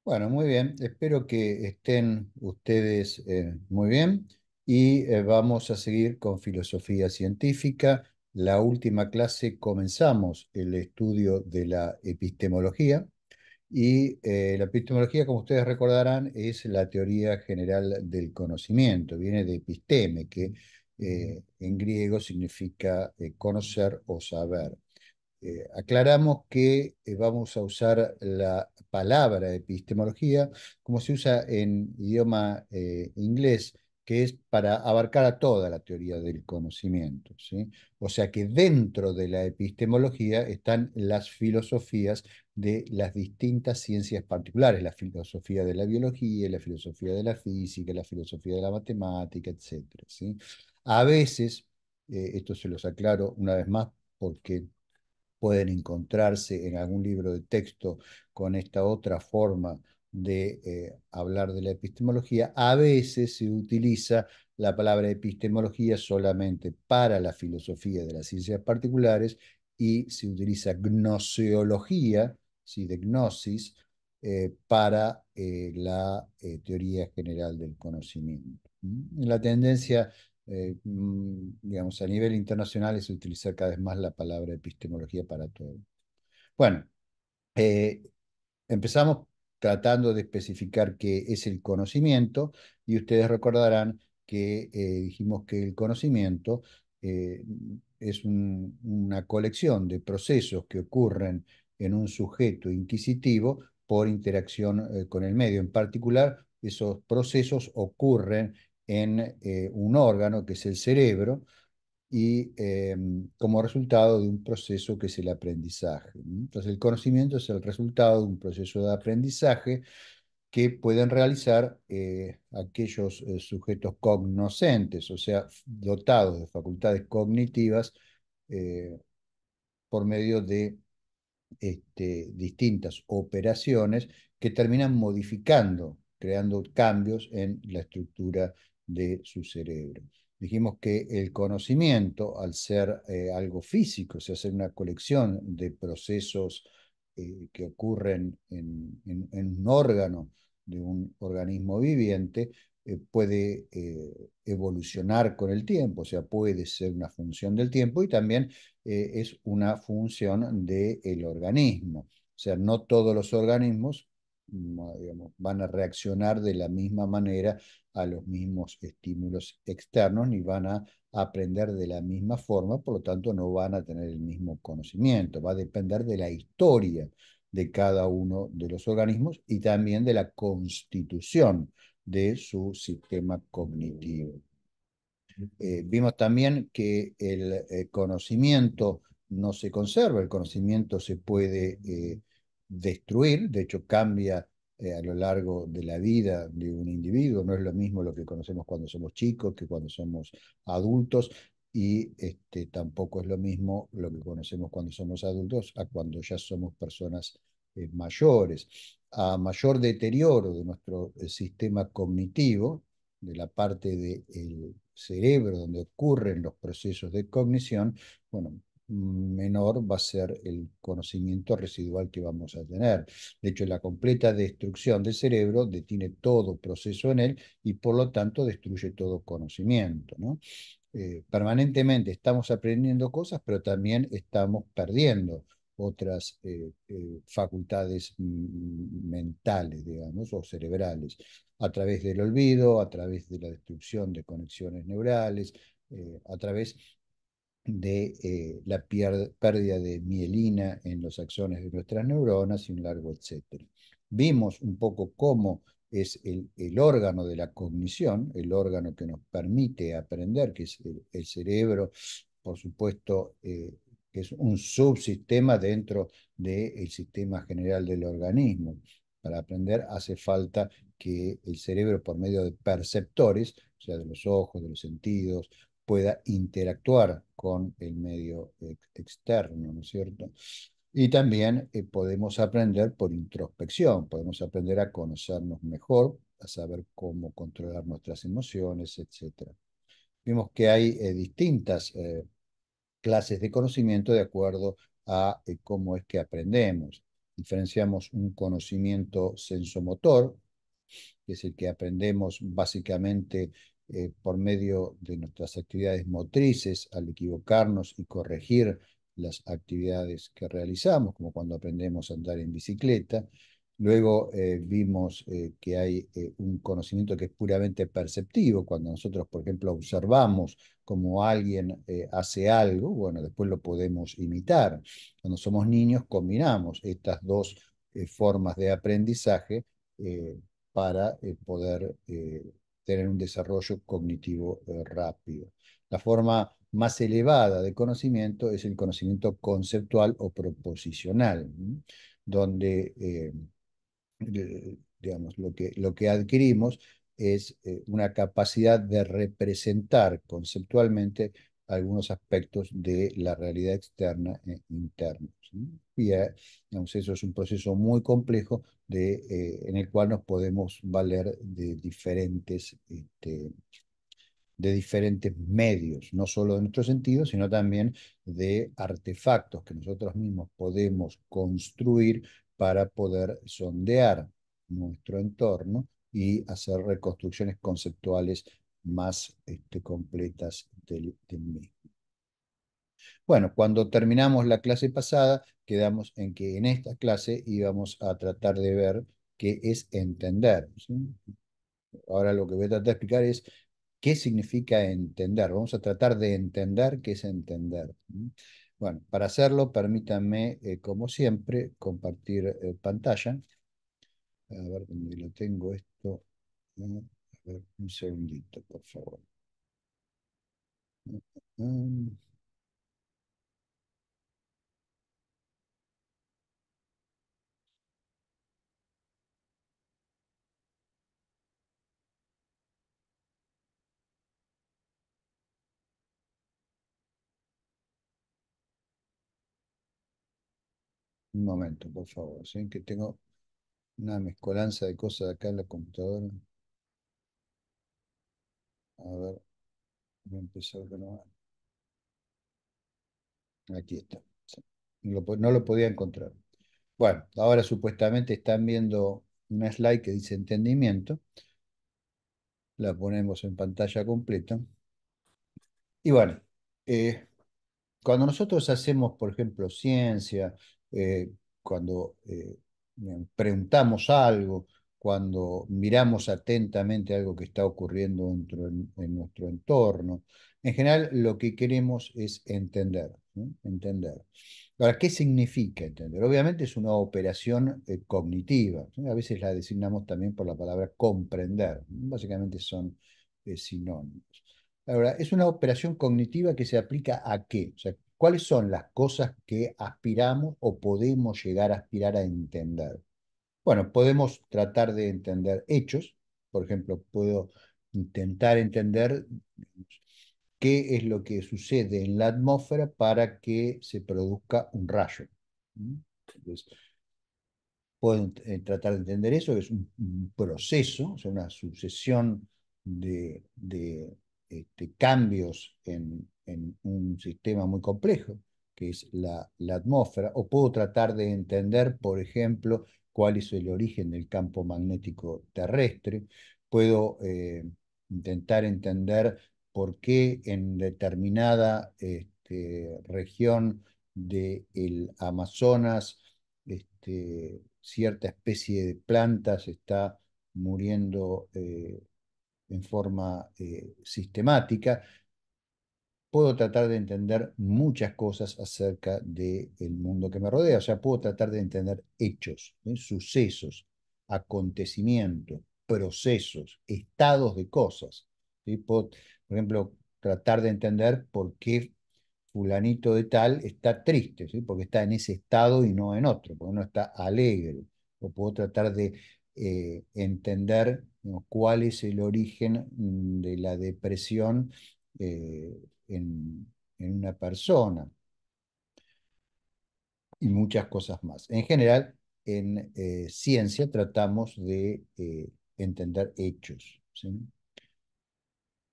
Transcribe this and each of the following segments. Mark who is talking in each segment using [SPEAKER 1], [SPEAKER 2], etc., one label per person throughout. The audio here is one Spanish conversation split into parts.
[SPEAKER 1] Bueno, muy bien. Espero que estén ustedes muy bien y vamos a seguir con filosofía científica. La última clase comenzamos el estudio de la epistemología y la epistemología, como ustedes recordarán, es la teoría general del conocimiento. Viene de episteme, que en griego significa conocer o saber. Aclaramos que vamos a usar la palabra epistemología como se usa en idioma inglés, que es para abarcar a toda la teoría del conocimiento, ¿sí? O sea que dentro de la epistemología están las filosofías de las distintas ciencias particulares, la filosofía de la biología, la filosofía de la física, la filosofía de la matemática, etcétera, ¿sí? A veces, esto se los aclaro una vez más porque pueden encontrarse en algún libro de texto con esta otra forma de hablar de la epistemología. A veces se utiliza la palabra epistemología solamente para la filosofía de las ciencias particulares y se utiliza gnoseología, ¿sí? De gnosis, para la teoría general del conocimiento. La tendencia digamos, a nivel internacional es utilizar cada vez más la palabra epistemología para todo. Bueno, eh, empezamos tratando de especificar qué es el conocimiento y ustedes recordarán que dijimos que el conocimiento eh, es una colección de procesos que ocurren en un sujeto inquisitivo por interacción con el medio. En particular, esos procesos ocurren en un órgano que es el cerebro y como resultado de un proceso que es el aprendizaje. Entonces, el conocimiento es el resultado de un proceso de aprendizaje que pueden realizar aquellos sujetos cognoscentes, o sea, dotados de facultades cognitivas eh, por medio de distintas operaciones que terminan modificando, creando cambios en la estructura de su cerebro. Dijimos que el conocimiento, al ser algo físico, o sea, ser una colección de procesos que ocurren en un órgano de un organismo viviente, puede evolucionar con el tiempo, o sea, puede ser una función del tiempo y también es una función del organismo. O sea, no todos los organismos digamos, van a reaccionar de la misma manera a los mismos estímulos externos, ni van a aprender de la misma forma, por lo tanto no van a tener el mismo conocimiento. Va a depender de la historia de cada uno de los organismos y también de la constitución de su sistema cognitivo. Vimos también que el conocimiento no se conserva, el conocimiento se puede destruir, de hecho cambia a lo largo de la vida de un individuo, no es lo mismo lo que conocemos cuando somos chicos que cuando somos adultos y tampoco es lo mismo lo que conocemos cuando somos adultos a cuando ya somos personas mayores. A mayor deterioro de nuestro sistema cognitivo, de la parte del cerebro donde ocurren los procesos de cognición, bueno, menor va a ser el conocimiento residual que vamos a tener. De hecho, la completa destrucción del cerebro detiene todo proceso en él y por lo tanto destruye todo conocimiento, ¿no? Permanentemente estamos aprendiendo cosas, pero también estamos perdiendo otras facultades mentales, digamos, o cerebrales, a través del olvido, a través de la destrucción de conexiones neurales, a través de la pérdida de mielina en los axones de nuestras neuronas y un largo etcétera. Vimos un poco cómo es el órgano de la cognición, el órgano que nos permite aprender, que es el cerebro, por supuesto, que es un subsistema dentro del sistema general del organismo. Para aprender hace falta que el cerebro, por medio de perceptores, o sea, de los ojos, de los sentidos, pueda interactuar con el medio externo, ¿no es cierto? Y también podemos aprender por introspección, podemos aprender a conocernos mejor, a saber cómo controlar nuestras emociones, etcétera. Vimos que hay distintas clases de conocimiento de acuerdo a cómo es que aprendemos. Diferenciamos un conocimiento sensomotor, que es el que aprendemos básicamente por medio de nuestras actividades motrices al equivocarnos y corregir las actividades que realizamos, como cuando aprendemos a andar en bicicleta. Luego vimos que hay un conocimiento que es puramente perceptivo, cuando nosotros, por ejemplo, observamos cómo alguien hace algo, bueno, después lo podemos imitar. Cuando somos niños combinamos estas dos formas de aprendizaje para poder tener un desarrollo cognitivo rápido. La forma más elevada de conocimiento es el conocimiento conceptual o proposicional, ¿m? Donde digamos, lo que adquirimos es una capacidad de representar conceptualmente algunos aspectos de la realidad externa e interna, ¿sí? Y digamos, eso es un proceso muy complejo en el cual nos podemos valer de diferentes medios, no solo de nuestros sentidos, sino también de artefactos que nosotros mismos podemos construir para poder sondear nuestro entorno y hacer reconstrucciones conceptuales más completas del mismo. Bueno, cuando terminamos la clase pasada, quedamos en que en esta clase íbamos a tratar de ver qué es entender, ¿sí? Ahora lo que voy a tratar de explicar es qué significa entender. Vamos a tratar de entender qué es entender. ¿M? Bueno, para hacerlo, permítanme, como siempre, compartir pantalla. A ver dónde lo tengo esto. A ver, un segundito, por favor. Mm, un momento, por favor. ¿Sí? Que tengo una mezcolanza de cosas acá en la computadora. A ver, voy a empezar de nuevo. Aquí está. Sí. No lo podía encontrar. Bueno, ahora supuestamente están viendo una slide que dice entendimiento. La ponemos en pantalla completa. Y bueno, eh, cuando nosotros hacemos, por ejemplo, ciencia, cuando preguntamos algo, cuando miramos atentamente algo que está ocurriendo en nuestro entorno, en general lo que queremos es entender, ¿no? Entender. Ahora, ¿qué significa entender? Obviamente es una operación cognitiva, ¿sí? A veces la designamos también por la palabra comprender. Básicamente son sinónimos. Ahora, es una operación cognitiva que se aplica a qué? O sea, ¿cuáles son las cosas que aspiramos o podemos llegar a aspirar a entender? Bueno, podemos tratar de entender hechos. Por ejemplo, puedo intentar entender qué es lo que sucede en la atmósfera para que se produzca un rayo. ¿Mm? Entonces, pueden tratar de entender eso, que es un proceso, o sea, una sucesión de cambios en un sistema muy complejo, que es la atmósfera, o puedo tratar de entender, por ejemplo, cuál es el origen del campo magnético terrestre, puedo intentar entender por qué en determinada región del Amazonas, cierta especie de plantas está muriendo en forma sistemática. Puedo tratar de entender muchas cosas acerca del mundo que me rodea, o sea, puedo tratar de entender hechos, sucesos, acontecimientos, procesos, estados de cosas, ¿sí? Puedo, por ejemplo, tratar de entender por qué fulanito de tal está triste, ¿sí? Porque está en ese estado y no en otro, porque no está alegre. O puedo tratar de entender, ¿no?, cuál es el origen de la depresión en una persona y muchas cosas más. En general, en ciencia tratamos de entender hechos, ¿sí?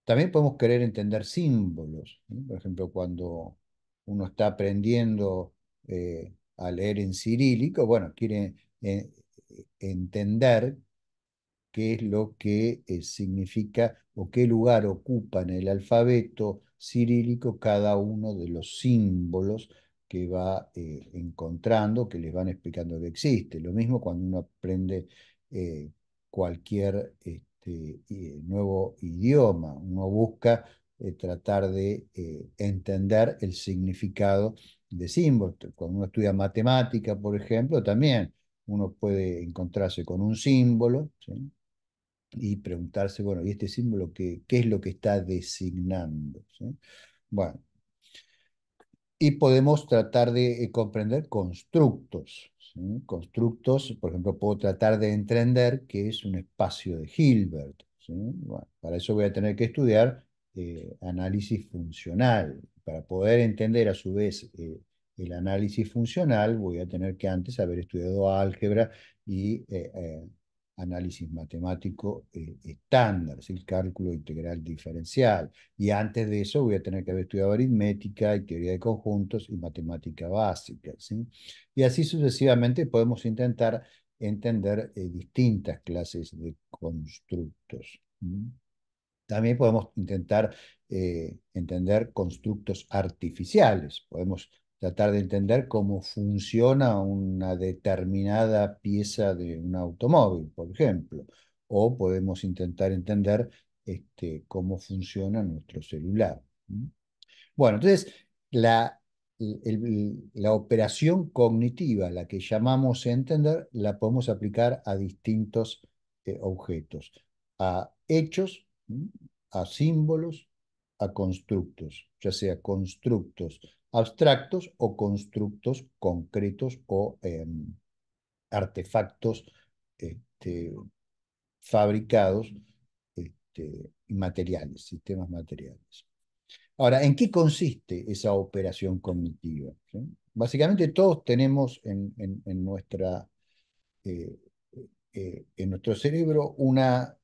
[SPEAKER 1] También podemos querer entender símbolos, ¿no? Por ejemplo, cuando uno está aprendiendo a leer en cirílico, bueno, quiere entender qué es lo que significa o qué lugar ocupa en el alfabeto cirílico cada uno de los símbolos que va encontrando, que les van explicando que existe. Lo mismo cuando uno aprende cualquier nuevo idioma, uno busca tratar de entender el significado de símbolos. Cuando uno estudia matemática, por ejemplo, también uno puede encontrarse con un símbolo, ¿sí? Y preguntarse, bueno, ¿y este símbolo qué es lo que está designando? ¿Sí? Bueno, y podemos tratar de comprender constructos, ¿sí? Constructos, por ejemplo, puedo tratar de entender qué es un espacio de Hilbert, ¿sí? Bueno, para eso voy a tener que estudiar análisis funcional. Para poder entender a su vez el análisis funcional, voy a tener que antes haber estudiado álgebra y análisis matemático estándar, ¿sí? El cálculo integral diferencial. Y antes de eso voy a tener que haber estudiado aritmética y teoría de conjuntos y matemática básica, ¿sí? Y así sucesivamente podemos intentar entender distintas clases de constructos. ¿Mm? También podemos intentar entender constructos artificiales. Podemos tratar de entender cómo funciona una determinada pieza de un automóvil, por ejemplo. O podemos intentar entender cómo funciona nuestro celular. ¿Mm? Bueno, entonces la operación cognitiva, la que llamamos entender, la podemos aplicar a distintos objetos, a hechos, ¿m? A símbolos, a constructos, ya sea constructos abstractos o constructos concretos o artefactos este, fabricados materiales, sistemas materiales. Ahora, ¿en qué consiste esa operación cognitiva? ¿Sí? Básicamente todos tenemos eh, en nuestro cerebro una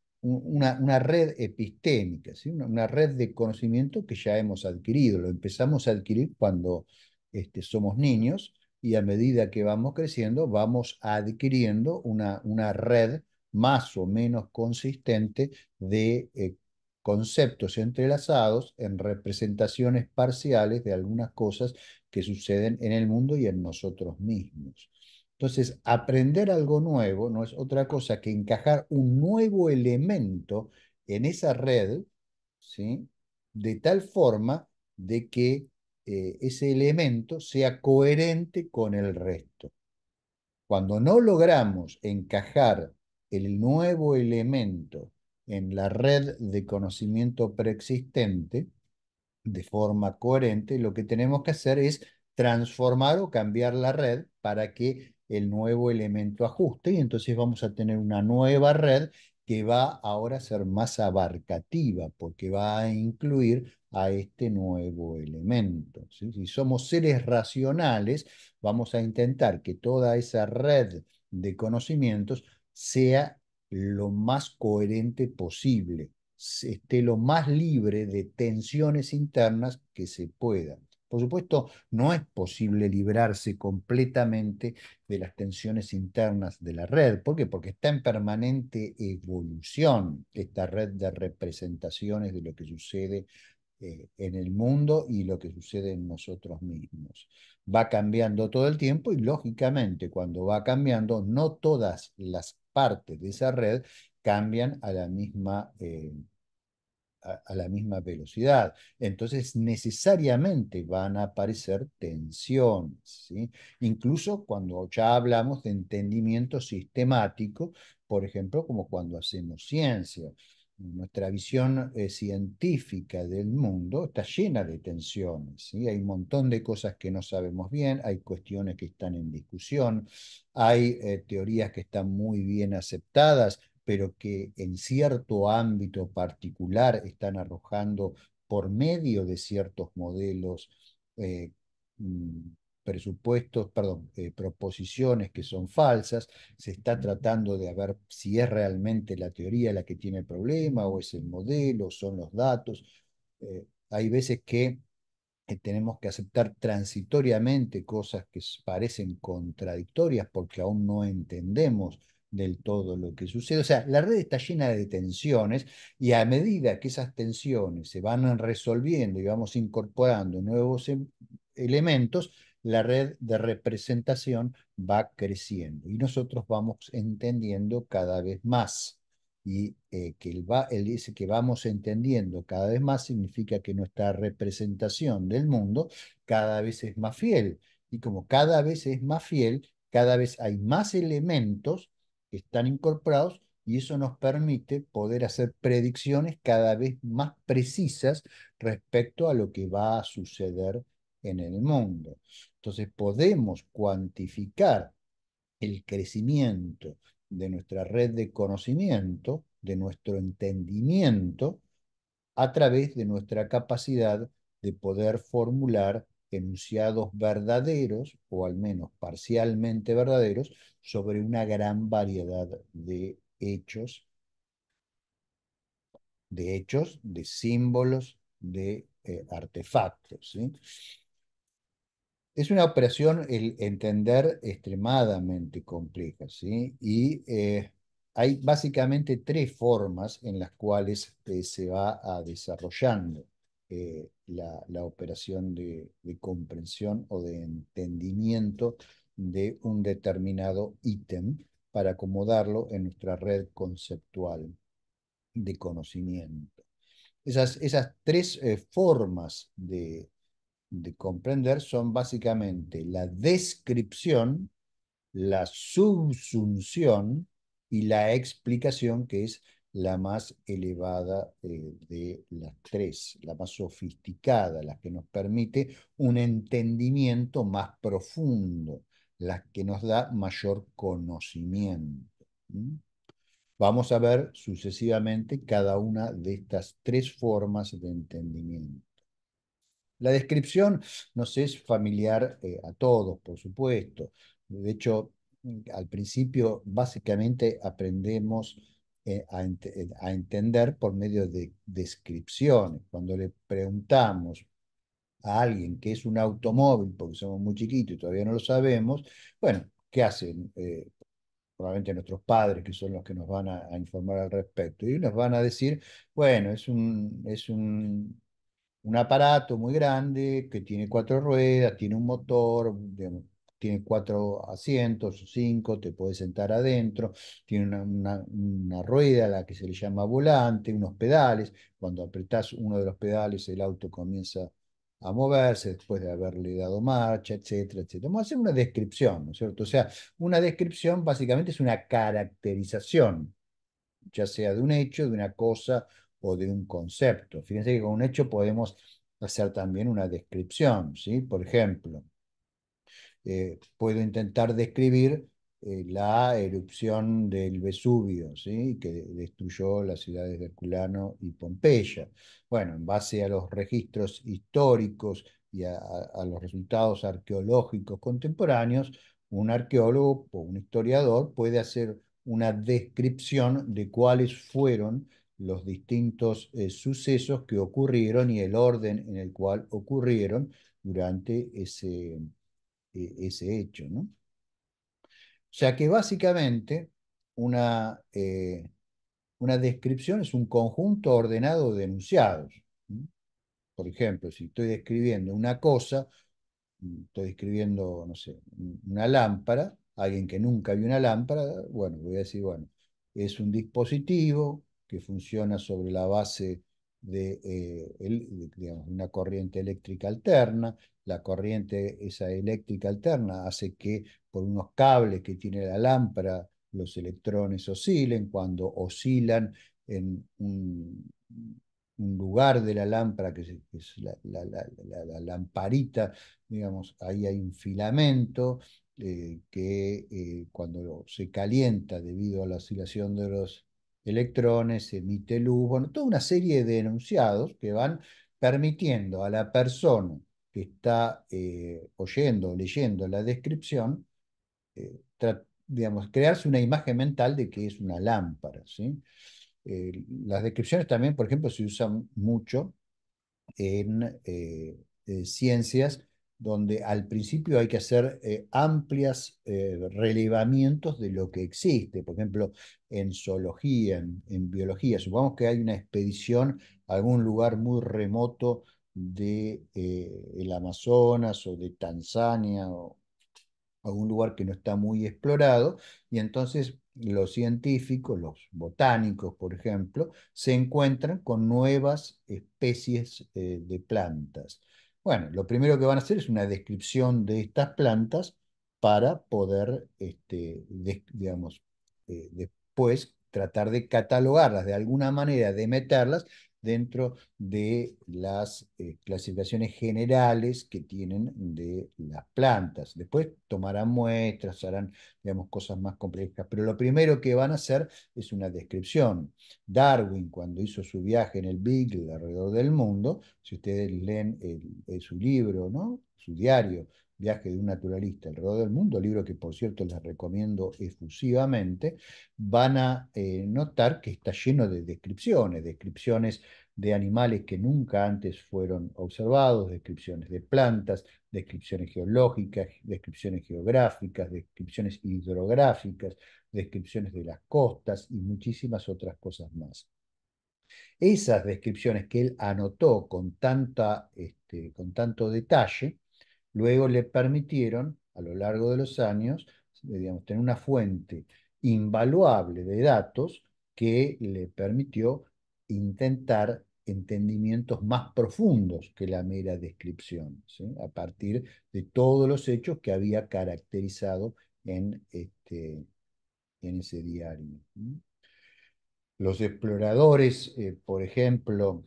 [SPEAKER 1] red epistémica, ¿sí? Una red de conocimiento que ya hemos adquirido. Lo empezamos a adquirir cuando somos niños y a medida que vamos creciendo vamos adquiriendo una red más o menos consistente de conceptos entrelazados en representaciones parciales de algunas cosas que suceden en el mundo y en nosotros mismos. Entonces, aprender algo nuevo no es otra cosa que encajar un nuevo elemento en esa red, ¿sí? De tal forma de que ese elemento sea coherente con el resto. Cuando no logramos encajar el nuevo elemento en la red de conocimiento preexistente, de forma coherente, lo que tenemos que hacer es transformar o cambiar la red para que el nuevo elemento ajuste y entonces vamos a tener una nueva red que va ahora a ser más abarcativa porque va a incluir a este nuevo elemento, ¿sí? Si somos seres racionales, vamos a intentar que toda esa red de conocimientos sea lo más coherente posible, esté lo más libre de tensiones internas que se pueda. Por supuesto, no es posible librarse completamente de las tensiones internas de la red. ¿Por qué? Porque está en permanente evolución esta red de representaciones de lo que sucede en el mundo y lo que sucede en nosotros mismos. Va cambiando todo el tiempo y lógicamente cuando va cambiando, no todas las partes de esa red cambian a la misma velocidad. Entonces, necesariamente van a aparecer tensiones, ¿sí? Incluso cuando ya hablamos de entendimiento sistemático, por ejemplo, como cuando hacemos ciencia. Nuestra visión científica del mundo está llena de tensiones, ¿sí? Hay un montón de cosas que no sabemos bien, hay cuestiones que están en discusión, hay teorías que están muy bien aceptadas, pero que en cierto ámbito particular están arrojando por medio de ciertos modelos eh, mm, presupuestos, perdón, proposiciones que son falsas, se está tratando de ver si es realmente la teoría la que tiene el problema o es el modelo, son los datos. Hay veces que tenemos que aceptar transitoriamente cosas que parecen contradictorias porque aún no entendemos del todo lo que sucede. O sea, la red está llena de tensiones y a medida que esas tensiones se van resolviendo y vamos incorporando nuevos elementos, la red de representación va creciendo y nosotros vamos entendiendo cada vez más. Y el ese que vamos entendiendo cada vez más significa que nuestra representación del mundo cada vez es más fiel. Y como cada vez es más fiel, cada vez hay más elementos que están incorporados y eso nos permite poder hacer predicciones cada vez más precisas respecto a lo que va a suceder en el mundo. Entonces podemos cuantificar el crecimiento de nuestra red de conocimiento, de nuestro entendimiento, a través de nuestra capacidad de poder formular enunciados verdaderos, o al menos parcialmente verdaderos, sobre una gran variedad de símbolos, de artefactos, ¿sí? Es una operación, el entender, extremadamente compleja, ¿sí? Y hay básicamente tres formas en las cuales se va a desarrollando la operación de comprensión o de entendimiento de un determinado ítem para acomodarlo en nuestra red conceptual de conocimiento. Esas tres formas de comprender son básicamente la descripción, la subsunción y la explicación, que es la más elevada de las tres, la más sofisticada, la que nos permite un entendimiento más profundo, la que nos da mayor conocimiento. ¿Mm? Vamos a ver sucesivamente cada una de estas tres formas de entendimiento. La descripción nos es familiar a todos, por supuesto. De hecho, al principio básicamente aprendemos a entender por medio de descripciones. Cuando le preguntamos a alguien qué es un automóvil, porque somos muy chiquitos y todavía no lo sabemos, bueno, ¿qué hacen? Probablemente nuestros padres, que son los que nos van a informar al respecto, y nos van a decir, bueno, un aparato muy grande que tiene cuatro ruedas, tiene un motor, digamos, tiene cuatro asientos, cinco, te puedes sentar adentro, tiene una rueda a la que se le llama volante, unos pedales. Cuando apretás uno de los pedales, el auto comienza a moverse después de haberle dado marcha, etcétera, etcétera. Vamos a hacer una descripción, ¿no es cierto? O sea, una descripción básicamente es una caracterización, ya sea de un hecho, de una cosa o de un concepto. Fíjense que con un hecho podemos hacer también una descripción, ¿sí? Por ejemplo, puedo intentar describir la erupción del Vesubio, ¿sí? Que destruyó las ciudades de Herculano y Pompeya. Bueno, en base a los registros históricos y a los resultados arqueológicos contemporáneos, un arqueólogo o un historiador puede hacer una descripción de cuáles fueron los distintos sucesos que ocurrieron y el orden en el cual ocurrieron durante ese hecho, ¿no? O sea que básicamente una, eh, una descripción es un conjunto ordenado de enunciados. ¿No? Por ejemplo, si estoy describiendo una cosa, estoy describiendo, no sé, una lámpara, alguien que nunca vio una lámpara, bueno, voy a decir, bueno, es un dispositivo que funciona sobre la base digamos, una corriente eléctrica alterna. La corriente esa eléctrica alterna hace que por unos cables que tiene la lámpara los electrones oscilen. Cuando oscilan en un lugar de la lámpara, que es la lamparita, digamos, ahí hay un filamento que cuando se calienta debido a la oscilación de los electrones, emite luz, bueno, toda una serie de enunciados que van permitiendo a la persona que está oyendo o leyendo la descripción, digamos, crearse una imagen mental de que es una lámpara, ¿sí? Las descripciones también, por ejemplo, se usan mucho en ciencias donde al principio hay que hacer amplias relevamientos de lo que existe. Por ejemplo, en zoología, en biología. Supongamos que hay una expedición a algún lugar muy remoto de el Amazonas o de Tanzania o algún lugar que no está muy explorado, y entonces los científicos, los botánicos, por ejemplo, se encuentran con nuevas especies de plantas. Bueno, lo primero que van a hacer es una descripción de estas plantas para poder, digamos, después tratar de catalogarlas de alguna manera, de meterlas dentro de las clasificaciones generales que tienen de las plantas. Después tomarán muestras, harán, digamos, cosas más complejas, pero lo primero que van a hacer es una descripción. Darwin, cuando hizo su viaje en el Beagle alrededor del mundo, si ustedes leen su libro, ¿no? Su diario, Viaje de un naturalista alrededor del mundo, libro que por cierto les recomiendo efusivamente, van a notar que está lleno de descripciones, descripciones de animales que nunca antes fueron observados, descripciones de plantas, descripciones geológicas, descripciones geográficas, descripciones hidrográficas, descripciones de las costas y muchísimas otras cosas más. Esas descripciones que él anotó con tanto detalle, luego le permitieron, a lo largo de los años, digamos, tener una fuente invaluable de datos que le permitió intentar entendimientos más profundos que la mera descripción, ¿sí? A partir de todos los hechos que había caracterizado en, en ese diario. Los exploradores, por ejemplo,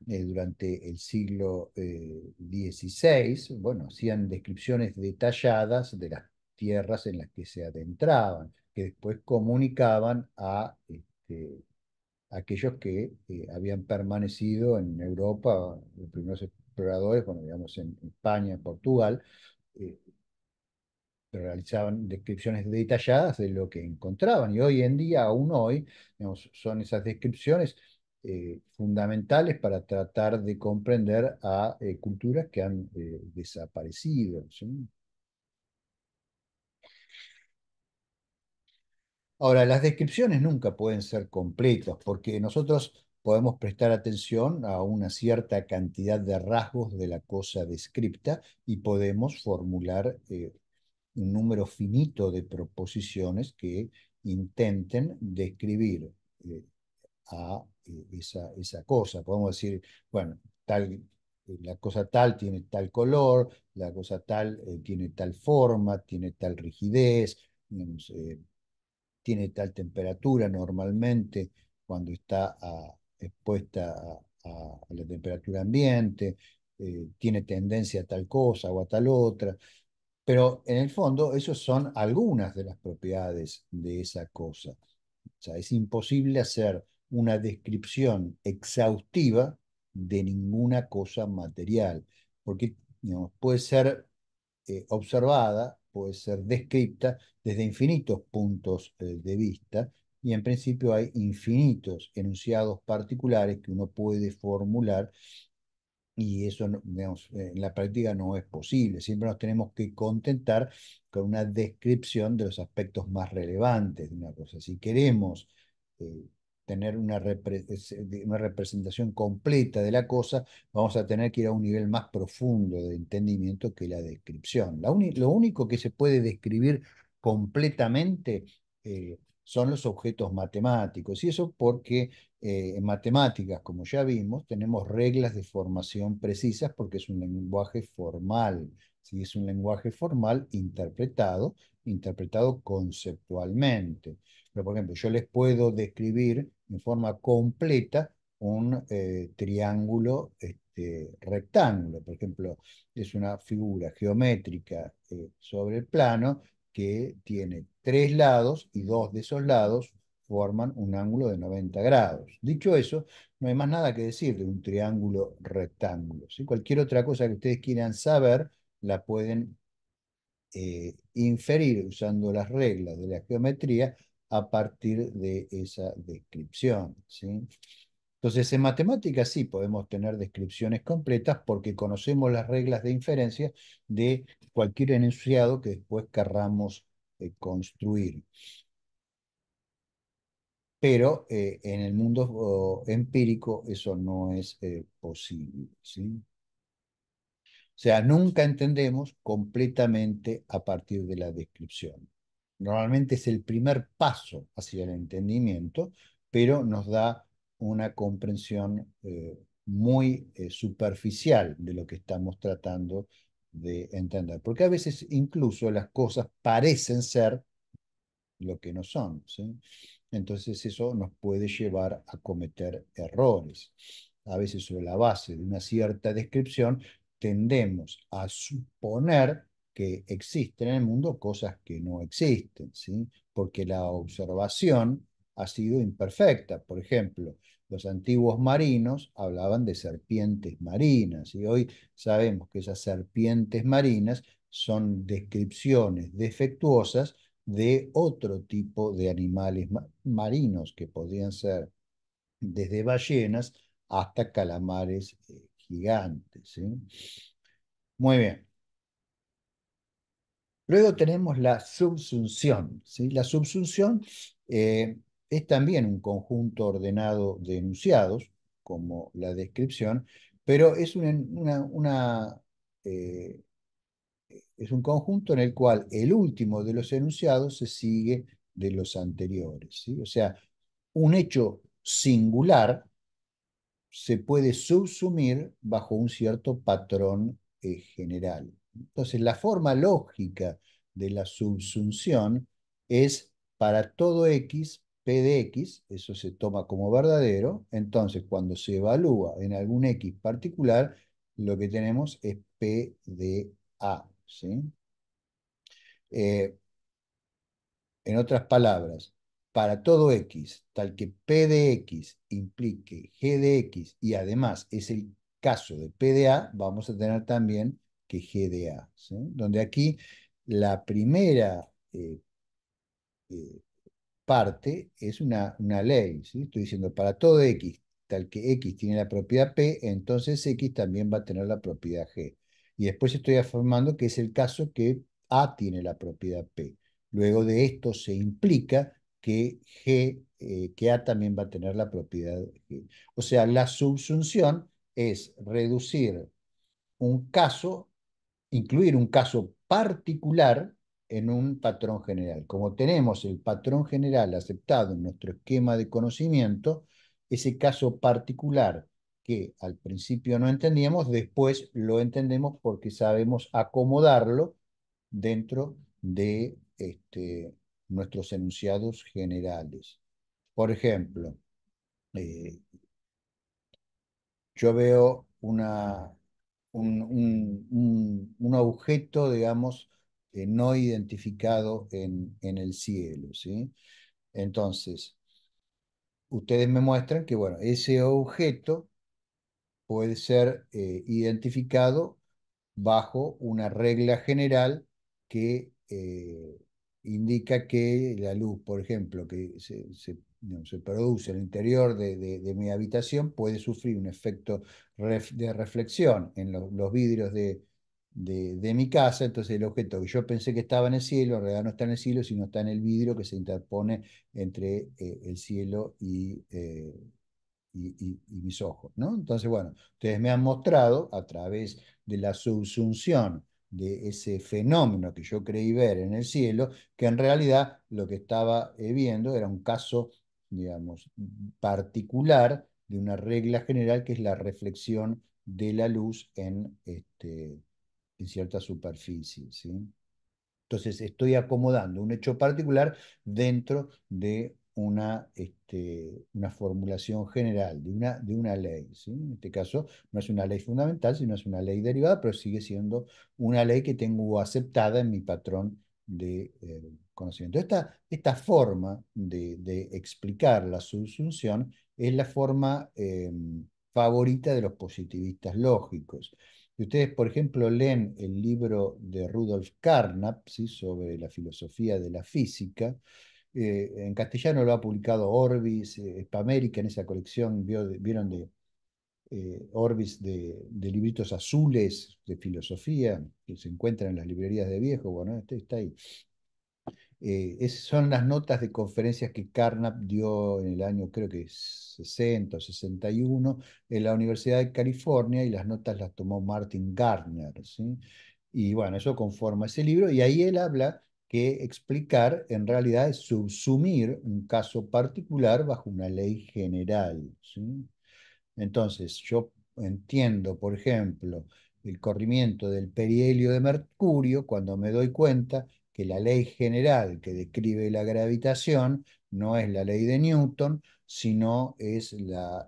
[SPEAKER 1] durante el siglo XVI, bueno, hacían descripciones detalladas de las tierras en las que se adentraban, que después comunicaban a aquellos que habían permanecido en Europa, los primeros exploradores, bueno, digamos en España, en Portugal, eh, realizaban descripciones detalladas de lo que encontraban. Y hoy en día, aún hoy, digamos, son esas descripciones fundamentales para tratar de comprender a culturas que han desaparecido, ¿sí? Ahora, las descripciones nunca pueden ser completas porque nosotros podemos prestar atención a una cierta cantidad de rasgos de la cosa descripta y podemos formular un número finito de proposiciones que intenten describir eh, esa cosa. Podemos decir, bueno, la cosa tal tiene tal color, la cosa tal tiene tal forma, tiene tal rigidez, digamos, tiene tal temperatura normalmente cuando está expuesta a la temperatura ambiente, tiene tendencia a tal cosa o a tal otra. Pero en el fondo, esas son algunas de las propiedades de esa cosa. O sea, es imposible hacer una descripción exhaustiva de ninguna cosa material, porque digamos, puede ser observada, puede ser descrita desde infinitos puntos de vista, y en principio hay infinitos enunciados particulares que uno puede formular y eso, digamos, en la práctica no es posible. Siempre nos tenemos que contentar con una descripción de los aspectos más relevantes de una cosa. Si queremos eh, tener una representación completa de la cosa, vamos a tener que ir a un nivel más profundo de entendimiento que la descripción. Lo único que se puede describir completamente son los objetos matemáticos. Y eso porque en matemáticas, como ya vimos, tenemos reglas de formación precisas porque es un lenguaje formal. ¿Sí? Es un lenguaje formal interpretado conceptualmente. Pero, por ejemplo, yo les puedo describir en forma completa un triángulo rectángulo. Por ejemplo, es una figura geométrica sobre el plano que tiene tres lados y dos de esos lados forman un ángulo de 90 grados. Dicho eso, no hay más nada que decir de un triángulo rectángulo. ¿Sí? Cualquier otra cosa que ustedes quieran saber, la pueden inferir usando las reglas de la geometría a partir de esa descripción. ¿Sí? Entonces, en matemáticas sí podemos tener descripciones completas porque conocemos las reglas de inferencia de cualquier enunciado que después querramos construir. Pero en el mundo empírico eso no es posible, ¿sí? O sea, nunca entendemos completamente a partir de la descripción. Normalmente es el primer paso hacia el entendimiento, pero nos da una comprensión muy superficial de lo que estamos tratando de entender. Porque a veces incluso las cosas parecen ser lo que no son, ¿sí? Entonces eso nos puede llevar a cometer errores. A veces sobre la base de una cierta descripción tendemos a suponer que existen en el mundo cosas que no existen, ¿sí? Porque la observación ha sido imperfecta. Por ejemplo, los antiguos marinos hablaban de serpientes marinas y hoy sabemos que esas serpientes marinas son descripciones defectuosas de otro tipo de animales marinos, que podrían ser desde ballenas hasta calamares gigantes, ¿sí? Muy bien. Luego tenemos la subsunción, ¿sí? La subsunción es también un conjunto ordenado de enunciados, como la descripción, pero es eh, es un conjunto en el cual el último de los enunciados se sigue de los anteriores, ¿sí? O sea, un hecho singular se puede subsumir bajo un cierto patrón general. Entonces, la forma lógica de la subsunción es para todo x, p de x, eso se toma como verdadero, entonces cuando se evalúa en algún x particular, lo que tenemos es p de a, ¿sí? Eh, en otras palabras, para todo x, tal que p de x implique g de x y además es el caso de p de a, vamos a tener también que g de a, ¿sí? Donde aquí la primera eh, parte es una ley, ¿sí? Estoy diciendo para todo x, tal que x tiene la propiedad p, entonces x también va a tener la propiedad g. Y después estoy afirmando que es el caso que a tiene la propiedad p. Luego de esto se implica que que a también va a tener la propiedad g. O sea, la subsunción es reducir un caso, incluir un caso particular en un patrón general. Como tenemos el patrón general aceptado en nuestro esquema de conocimiento, ese caso particular que al principio no entendíamos, después lo entendemos porque sabemos acomodarlo dentro de nuestros enunciados generales. Por ejemplo, eh, yo veo un objeto, digamos, no identificado en el cielo, ¿sí? Entonces, ustedes me muestran que, bueno, ese objeto puede ser identificado bajo una regla general que indica que la luz, por ejemplo, que no, se produce en el interior de mi habitación puede sufrir un efecto de reflexión en los vidrios de mi casa. Entonces el objeto que yo pensé que estaba en el cielo, en realidad no está en el cielo, sino está en el vidrio que se interpone entre el cielo y mis ojos, ¿no? Entonces, bueno, ustedes me han mostrado a través de la subsunción de ese fenómeno que yo creí ver en el cielo, que en realidad lo que estaba viendo era un caso, digamos, particular de una regla general que es la reflexión de la luz en cierta superficie, ¿sí? Entonces estoy acomodando un hecho particular dentro de una formulación general, de una ley, ¿sí? En este caso no es una ley fundamental, sino es una ley derivada, pero sigue siendo una ley que tengo aceptada en mi patrón de conocimiento. Esta forma de explicar la subsunción es la forma favorita de los positivistas lógicos. Si ustedes, por ejemplo, leen el libro de Rudolf Carnap, ¿sí? Sobre la filosofía de la física, En castellano lo ha publicado Orbis, Spamérica, en esa colección, vieron de Orbis de libritos azules de filosofía que se encuentran en las librerías de viejo. Bueno, este está ahí. Son las notas de conferencias que Carnap dio en el año, creo que 60 o 61, en la Universidad de California, y las notas las tomó Martin Gardner, ¿sí? Y bueno, eso conforma ese libro, y ahí él habla que explicar en realidad es subsumir un caso particular bajo una ley general, ¿sí? Entonces, yo entiendo, por ejemplo, el corrimiento del perihelio de mercurio cuando me doy cuenta que la ley general que describe la gravitación no es la ley de Newton, sino es la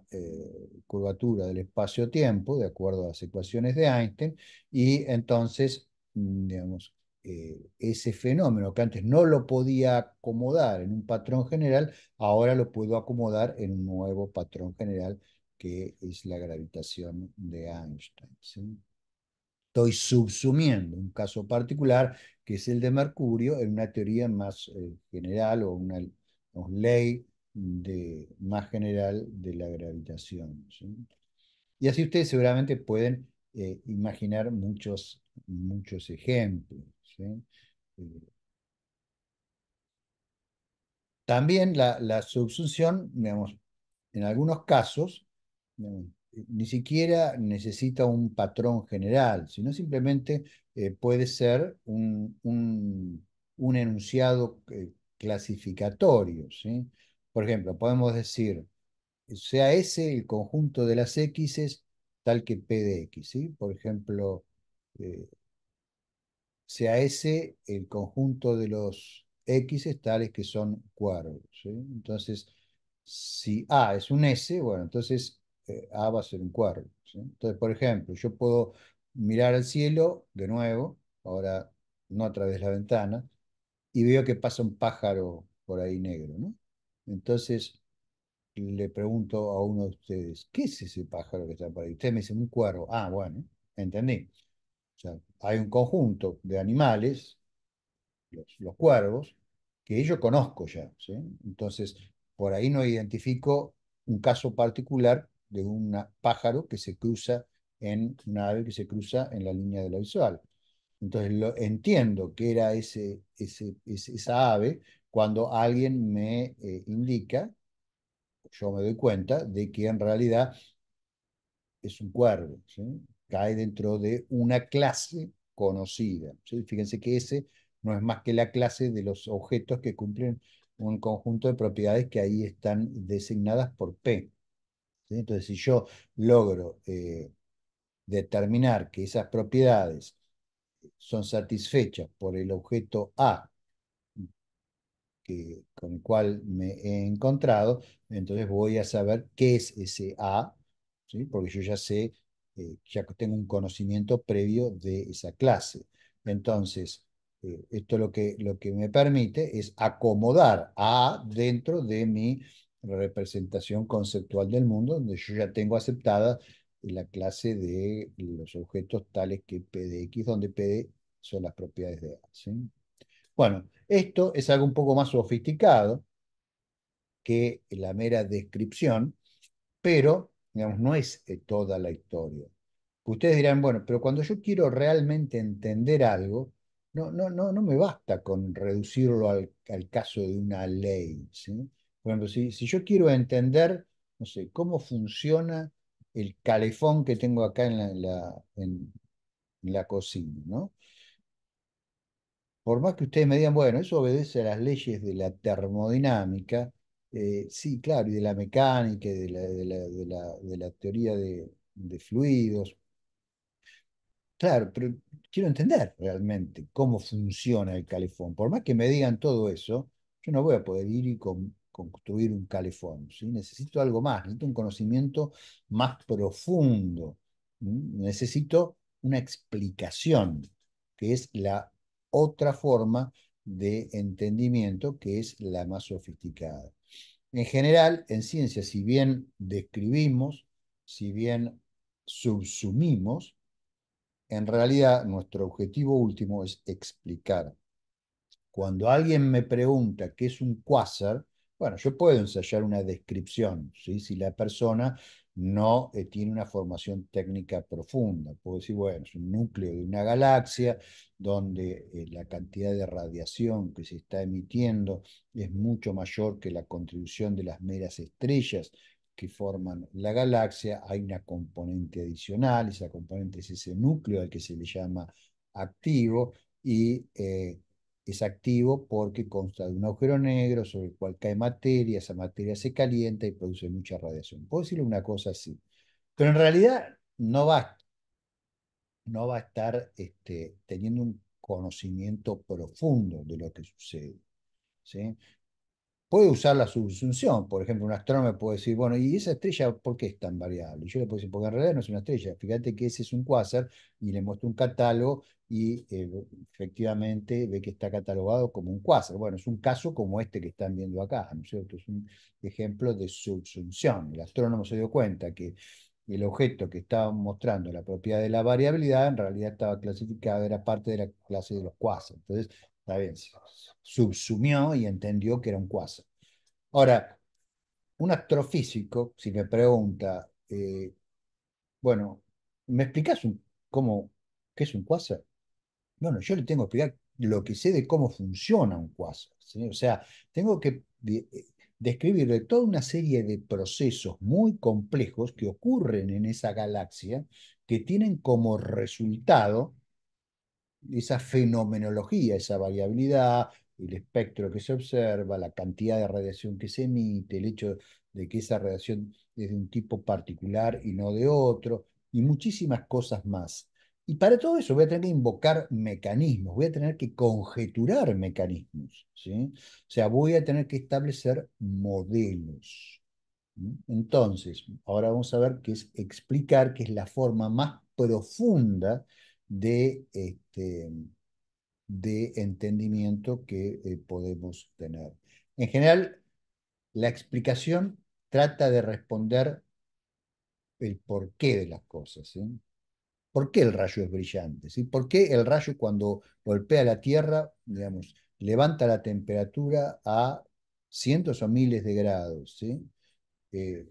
[SPEAKER 1] curvatura del espacio-tiempo, de acuerdo a las ecuaciones de Einstein, y entonces, digamos, ese fenómeno que antes no lo podía acomodar en un patrón general, ahora lo puedo acomodar en un nuevo patrón general que es la gravitación de Einstein, ¿sí? Estoy subsumiendo un caso particular, que es el de Mercurio, en una teoría más general o una ley más general de la gravitación, ¿sí? Y así ustedes seguramente pueden imaginar muchos ejemplos, ¿sí? Eh, También la subsunción, digamos, en algunos casos, digamos, ni siquiera necesita un patrón general, sino simplemente puede ser un enunciado clasificatorio, ¿sí? Por ejemplo, podemos decir, sea S el conjunto de las X tal que P de X, ¿sí? Por ejemplo, eh, sea S el conjunto de los X tales que son cuervos, ¿sí? Entonces, si A es un S, bueno, entonces A va a ser un cuervo, ¿sí? Entonces, por ejemplo, yo puedo mirar al cielo de nuevo, ahora no a través de la ventana, y veo que pasa un pájaro por ahí negro, ¿no? Entonces, le pregunto a uno de ustedes, ¿qué es ese pájaro que está por ahí? Ustedes me dicen un cuervo. Ah, bueno, entendí. O sea, hay un conjunto de animales, los cuervos, que yo conozco ya, ¿sí? Entonces, por ahí no identifico un caso particular de un pájaro que se cruza en una ave que se cruza en la línea de la visual. Entonces, entiendo que era esa ave cuando alguien me indica, yo me doy cuenta de que en realidad es un cuervo, ¿sí? Cae dentro de una clase conocida, ¿sí? Fíjense que ese no es más que la clase de los objetos que cumplen un conjunto de propiedades que ahí están designadas por P, ¿sí? Entonces, si yo logro determinar que esas propiedades son satisfechas por el objeto A con el cual me he encontrado, entonces voy a saber qué es ese A, ¿sí? Porque yo ya sé, ya tengo un conocimiento previo de esa clase. Entonces, esto lo que me permite es acomodar a dentro de mi representación conceptual del mundo, donde yo ya tengo aceptada la clase de los objetos tales que P de X, donde P de son las propiedades de A, ¿sí? Bueno, esto es algo un poco más sofisticado que la mera descripción, pero digamos, no es toda la historia. Ustedes dirán, bueno, pero cuando yo quiero realmente entender algo, no me basta con reducirlo al caso de una ley, ¿sí? Por ejemplo, si yo quiero entender, no sé, cómo funciona el calefón que tengo acá en la cocina, ¿no? Por más que ustedes me digan, bueno, eso obedece a las leyes de la termodinámica, sí, claro, y de la mecánica, y de la teoría de fluidos, claro, pero quiero entender realmente cómo funciona el calefón. Por más que me digan todo eso, yo no voy a poder ir y construir un calefón, ¿sí? Necesito algo más, necesito un conocimiento más profundo. Necesito una explicación, que es la otra forma de entendimiento, que es la más sofisticada. En general, en ciencia, si bien describimos, si bien subsumimos, en realidad, nuestro objetivo último es explicar. cuando alguien me pregunta qué es un cuásar, bueno, yo puedo ensayar una descripción, ¿sí? Si la persona no tiene una formación técnica profunda. Puedo decir, bueno, es un núcleo de una galaxia donde la cantidad de radiación que se está emitiendo es mucho mayor que la contribución de las meras estrellas que forman la galaxia. Hay una componente adicional, esa componente es ese núcleo al que se le llama activo, y es activo porque consta de un agujero negro sobre el cual cae materia, esa materia se calienta y produce mucha radiación. Puedo decirle una cosa así, pero en realidad no va a estar teniendo un conocimiento profundo de lo que sucede, ¿sí? Puede usar la subsunción. Por ejemplo, un astrónomo puede decir, bueno, ¿y esa estrella por qué es tan variable? Y yo le puedo decir, porque en realidad no es una estrella. Fíjate que ese es un cuásar, y le muestro un catálogo y efectivamente ve que está catalogado como un cuásar. Bueno, es un caso como este que están viendo acá, ¿no es cierto? Es un ejemplo de subsunción. El astrónomo se dio cuenta que el objeto que estaba mostrando la propiedad de la variabilidad en realidad estaba clasificado, era parte de la clase de los cuásares. Entonces, está bien, subsumió y entendió que era un cuásar. Ahora, un astrofísico, si me pregunta, bueno, ¿me explicás cómo, qué es un cuásar? Bueno, yo le tengo que explicar lo que sé de cómo funciona un cuásar, ¿sí? O sea, tengo que describirle toda una serie de procesos muy complejos que ocurren en esa galaxia, que tienen como resultado esa fenomenología, esa variabilidad, el espectro que se observa, la cantidad de radiación que se emite, el hecho de que esa radiación es de un tipo particular y no de otro, y muchísimas cosas más. Y para todo eso voy a tener que invocar mecanismos, voy a tener que conjeturar mecanismos, ¿sí? O sea, voy a tener que establecer modelos. Entonces, ahora vamos a ver qué es explicar, que es la forma más profunda de, de entendimiento que podemos tener. En general, la explicación trata de responder el porqué de las cosas, ¿sí? ¿Por qué el rayo es brillante? ¿Sí? ¿Por qué el rayo cuando golpea la Tierra, digamos, levanta la temperatura a cientos o miles de grados? ¿Sí? Eh,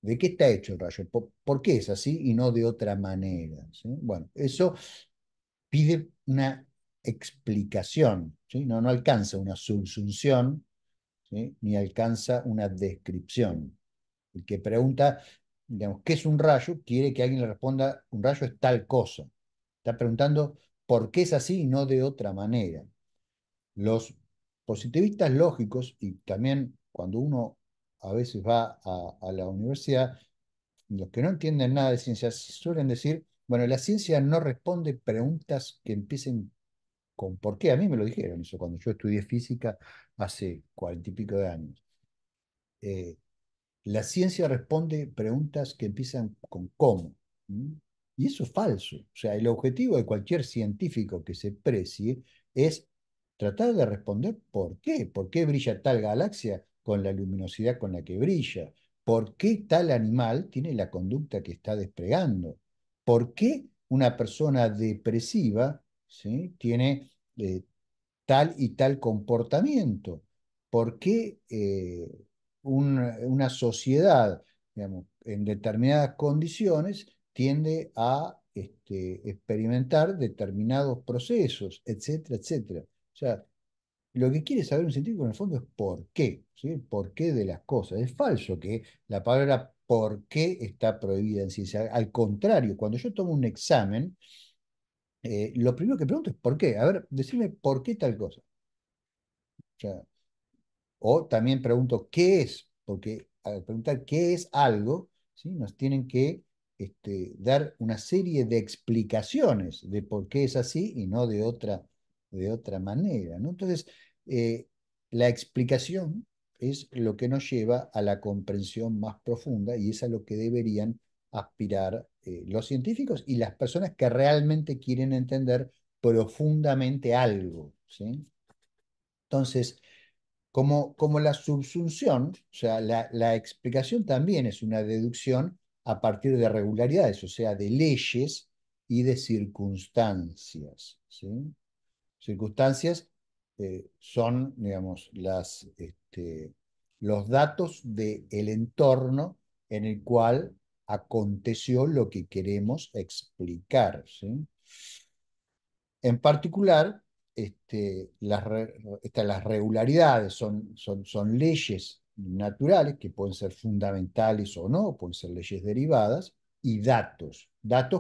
[SPEAKER 1] ¿De qué está hecho el rayo? ¿Por qué es así y no de otra manera? ¿Sí? Bueno, eso pide una explicación, ¿sí? No, no alcanza una subsunción, ¿sí? Ni alcanza una descripción. El que pregunta, digamos, ¿qué es un rayo? Quiere que alguien le responda, un rayo es tal cosa. Está preguntando por qué es así y no de otra manera. Los positivistas lógicos, y también cuando uno a veces va a la universidad, los que no entienden nada de ciencia suelen decir, bueno, la ciencia no responde preguntas que empiecen con por qué. A mí me lo dijeron eso cuando yo estudié física hace 40 y pico de años. Eh, la ciencia responde preguntas que empiezan con cómo. ¿Mm? Y eso es falso. O sea, el objetivo de cualquier científico que se precie es tratar de responder por qué brilla tal galaxia con la luminosidad con la que brilla, por qué tal animal tiene la conducta que está desplegando, por qué una persona depresiva, ¿sí? Tiene tal y tal comportamiento. ¿Por qué una sociedad, digamos, en determinadas condiciones tiende a experimentar determinados procesos, etcétera, etcétera? O sea, lo que quiere saber un científico en el fondo es por qué, ¿sí? El por qué de las cosas. Es falso que la palabra por qué está prohibida en ciencia. Al contrario, cuando yo tomo un examen, lo primero que pregunto es ¿por qué? A ver, decime por qué tal cosa. O sea, o también pregunto, ¿qué es? Porque al preguntar qué es algo, ¿sí? Nos tienen que dar una serie de explicaciones de por qué es así y no de otra manera, ¿no? Entonces, eh, la explicación es lo que nos lleva a la comprensión más profunda, y es a lo que deberían aspirar los científicos y las personas que realmente quieren entender profundamente algo, ¿sí? Entonces, como la subsunción, o sea, la explicación también es una deducción a partir de regularidades, o sea, de leyes y de circunstancias, ¿sí? Circunstancias son, digamos, los datos del entorno en el cual aconteció lo que queremos explicar, ¿sí? En particular, las regularidades son leyes naturales que pueden ser fundamentales o no, pueden ser leyes derivadas, y datos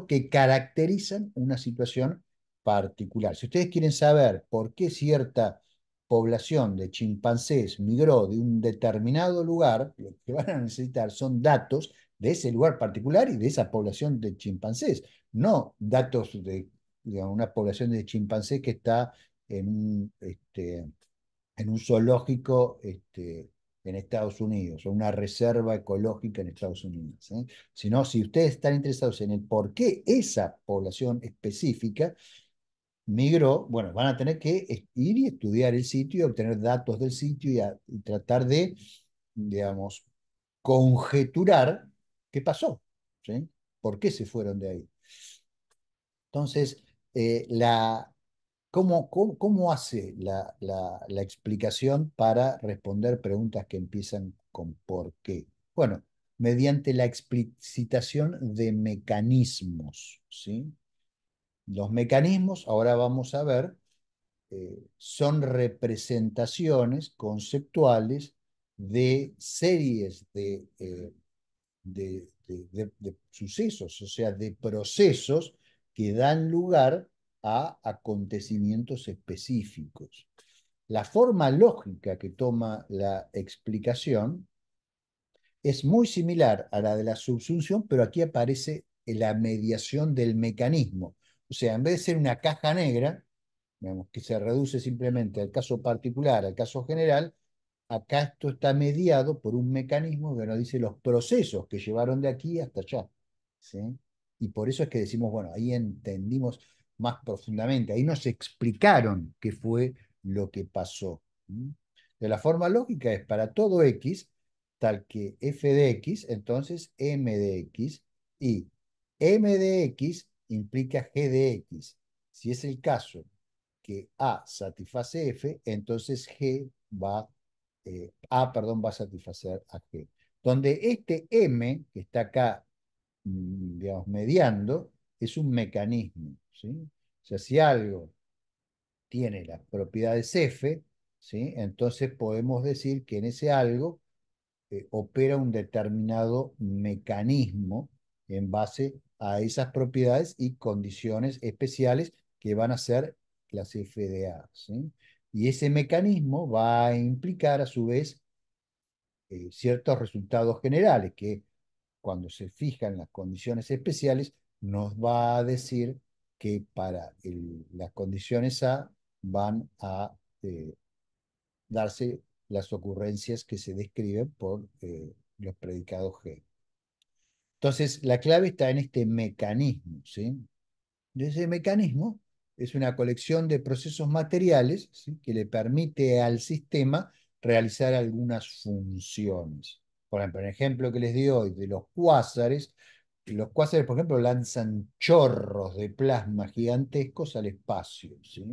[SPEAKER 1] que caracterizan una situación particular. Si ustedes quieren saber por qué cierta población de chimpancés migró de un determinado lugar, lo que van a necesitar son datos de ese lugar particular y de esa población de chimpancés, no datos de, digamos, una población de chimpancés que está en en un zoológico en Estados Unidos o una reserva ecológica en Estados Unidos, ¿eh? Sino, si ustedes están interesados en el por qué esa población específica migró, bueno, van a tener que ir y estudiar el sitio y obtener datos del sitio y tratar de, digamos, conjeturar qué pasó, ¿sí? ¿Por qué se fueron de ahí? Entonces, ¿cómo hace la explicación para responder preguntas que empiezan con por qué? Bueno, mediante la explicitación de mecanismos, ¿sí? Los mecanismos, ahora vamos a ver, son representaciones conceptuales de series de sucesos, o sea, de procesos que dan lugar a acontecimientos específicos. La forma lógica que toma la explicación es muy similar a la de la subsunción, pero aquí aparece la mediación del mecanismo. O sea, en vez de ser una caja negra, digamos, que se reduce simplemente al caso particular, al caso general, acá esto está mediado por un mecanismo que nos dice los procesos que llevaron de aquí hasta allá, ¿sí? Y por eso es que decimos, bueno, ahí entendimos más profundamente, ahí nos explicaron qué fue lo que pasó. ¿Mm? De la forma lógica es para todo x, tal que f de x, entonces m de x, y m de x implica g de x. Si es el caso que A satisface F, entonces perdón, va a satisfacer a G. Donde este M, que está acá, digamos, mediando, es un mecanismo, ¿sí? O sea, si algo tiene las propiedades F, ¿sí? Entonces podemos decir que en ese algo opera un determinado mecanismo en base a esas propiedades y condiciones especiales que van a ser las FDA, ¿sí? Y ese mecanismo va a implicar a su vez ciertos resultados generales que, cuando se fijan las condiciones especiales, nos va a decir que para las condiciones A van a darse las ocurrencias que se describen por los predicados G. Entonces, la clave está en este mecanismo, ¿sí? Y ese mecanismo es una colección de procesos materiales, ¿sí?, que le permite al sistema realizar algunas funciones. Por ejemplo, el ejemplo que les di hoy de los cuásares, por ejemplo, lanzan chorros de plasma gigantescos al espacio, ¿sí?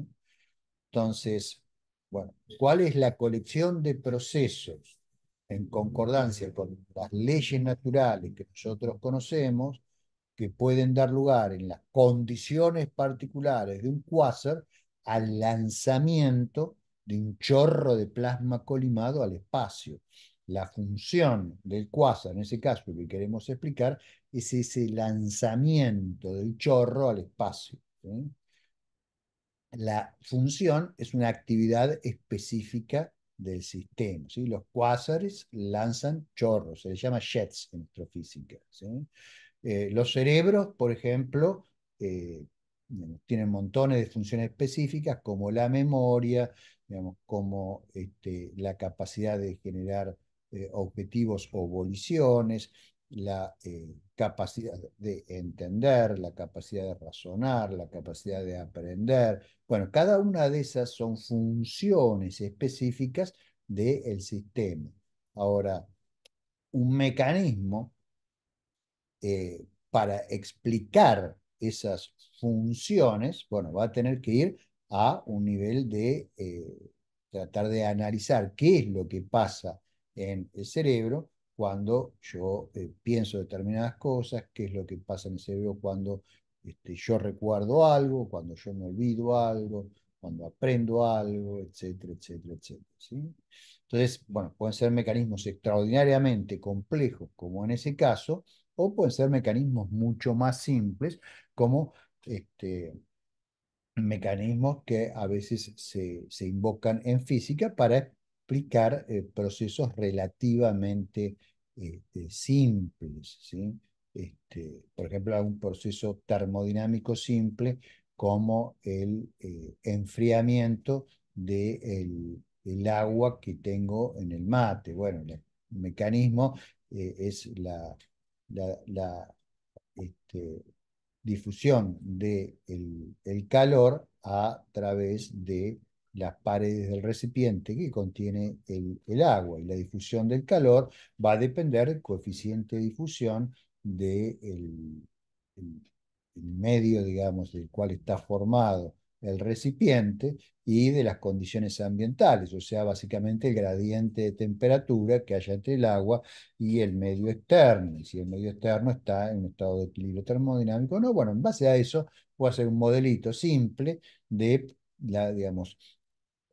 [SPEAKER 1] Entonces, bueno, ¿cuál es la colección de procesos en concordancia con las leyes naturales que nosotros conocemos, que pueden dar lugar en las condiciones particulares de un cuásar al lanzamiento de un chorro de plasma colimado al espacio? La función del cuásar, en ese caso, que queremos explicar, es ese lanzamiento del chorro al espacio, ¿sí? La función es una actividad específica del sistema, ¿sí? Los cuásares lanzan chorros, se les llama jets en astrofísica, ¿sí? Los cerebros, por ejemplo, eh, tienen montones de funciones específicas, como la memoria, digamos, como la capacidad de generar objetivos o voliciones, la capacidad de entender, la capacidad de razonar, la capacidad de aprender. Bueno, cada una de esas son funciones específicas del sistema. Ahora, un mecanismo para explicar esas funciones, bueno, va a tener que ir a un nivel de tratar de analizar qué es lo que pasa en el cerebro cuando yo pienso determinadas cosas, qué es lo que pasa en el cerebro cuando yo recuerdo algo, cuando yo me olvido algo, cuando aprendo algo, etcétera, etcétera, etcétera, ¿sí? Entonces, bueno, pueden ser mecanismos extraordinariamente complejos, como en ese caso, o pueden ser mecanismos mucho más simples, como este, mecanismos que a veces se invocan en física para explicar procesos relativamente simples, ¿sí? Por ejemplo, un proceso termodinámico simple como el enfriamiento del agua que tengo en el mate. Bueno, el mecanismo es la este, difusión del el calor a través de las paredes del recipiente que contiene el agua. Y la difusión del calor va a depender del coeficiente de difusión del el- el medio, digamos, del cual está formado el recipiente y de las condiciones ambientales, o sea, básicamente el gradiente de temperatura que haya entre el agua y el medio externo. Y si el medio externo está en un estado de equilibrio termodinámico, no, bueno, en base a eso voy a hacer un modelito simple de digamos,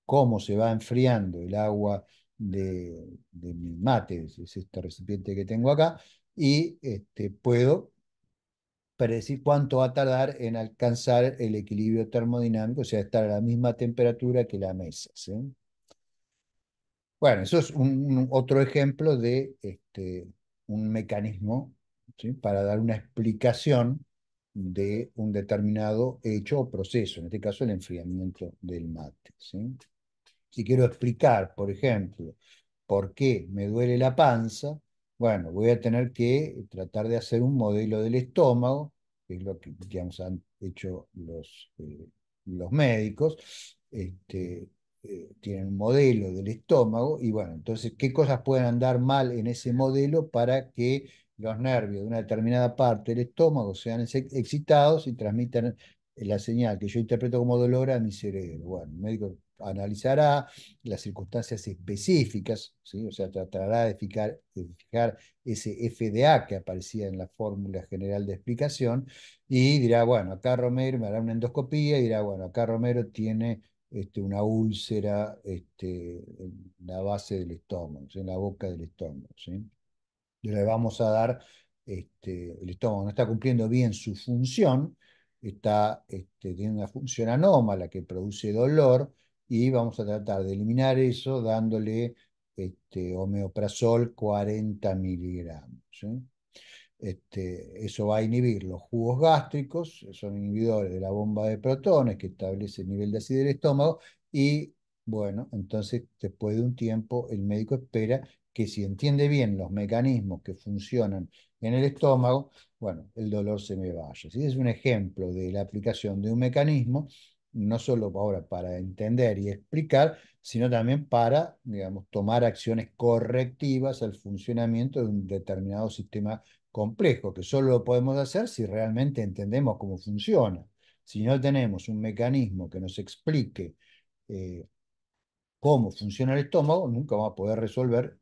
[SPEAKER 1] cómo se va enfriando el agua de mi mate, es este recipiente que tengo acá, y puedo predecir cuánto va a tardar en alcanzar el equilibrio termodinámico, o sea, estar a la misma temperatura que la mesa, ¿sí? Bueno, eso es otro ejemplo de un mecanismo, ¿sí? Para dar una explicación de un determinado hecho o proceso, en este caso el enfriamiento del mate, ¿sí? Si quiero explicar, por ejemplo, por qué me duele la panza, bueno, voy a tener que tratar de hacer un modelo del estómago, que es lo que, digamos, han hecho los médicos. Tienen un modelo del estómago y bueno, entonces, ¿qué cosas pueden andar mal en ese modelo para que los nervios de una determinada parte del estómago sean excitados y transmitan la señal que yo interpreto como dolor a mi cerebro? Bueno, el médico analizará las circunstancias específicas, ¿sí? O sea, tratará de fijar ese FDA que aparecía en la fórmula general de explicación y dirá, bueno, acá Romero me hará una endoscopía y dirá, bueno, acá Romero tiene una úlcera en la base del estómago, ¿sí? En la boca del estómago, ¿sí? Y le vamos a dar, el estómago no está cumpliendo bien su función, tiene una función anómala que produce dolor y vamos a tratar de eliminar eso dándole omeprazol 40 miligramos, ¿sí? Eso va a inhibir los jugos gástricos, son inhibidores de la bomba de protones que establece el nivel de acidez del estómago y bueno, entonces después de un tiempo el médico espera que si entiende bien los mecanismos que funcionan en el estómago, bueno, el dolor se me vaya. ¿Sí? Es un ejemplo de la aplicación de un mecanismo, no solo ahora para entender y explicar, sino también para, digamos, tomar acciones correctivas al funcionamiento de un determinado sistema complejo, que solo lo podemos hacer si realmente entendemos cómo funciona. Si no tenemos un mecanismo que nos explique eh, cómo funciona el estómago, nunca vamos a poder resolver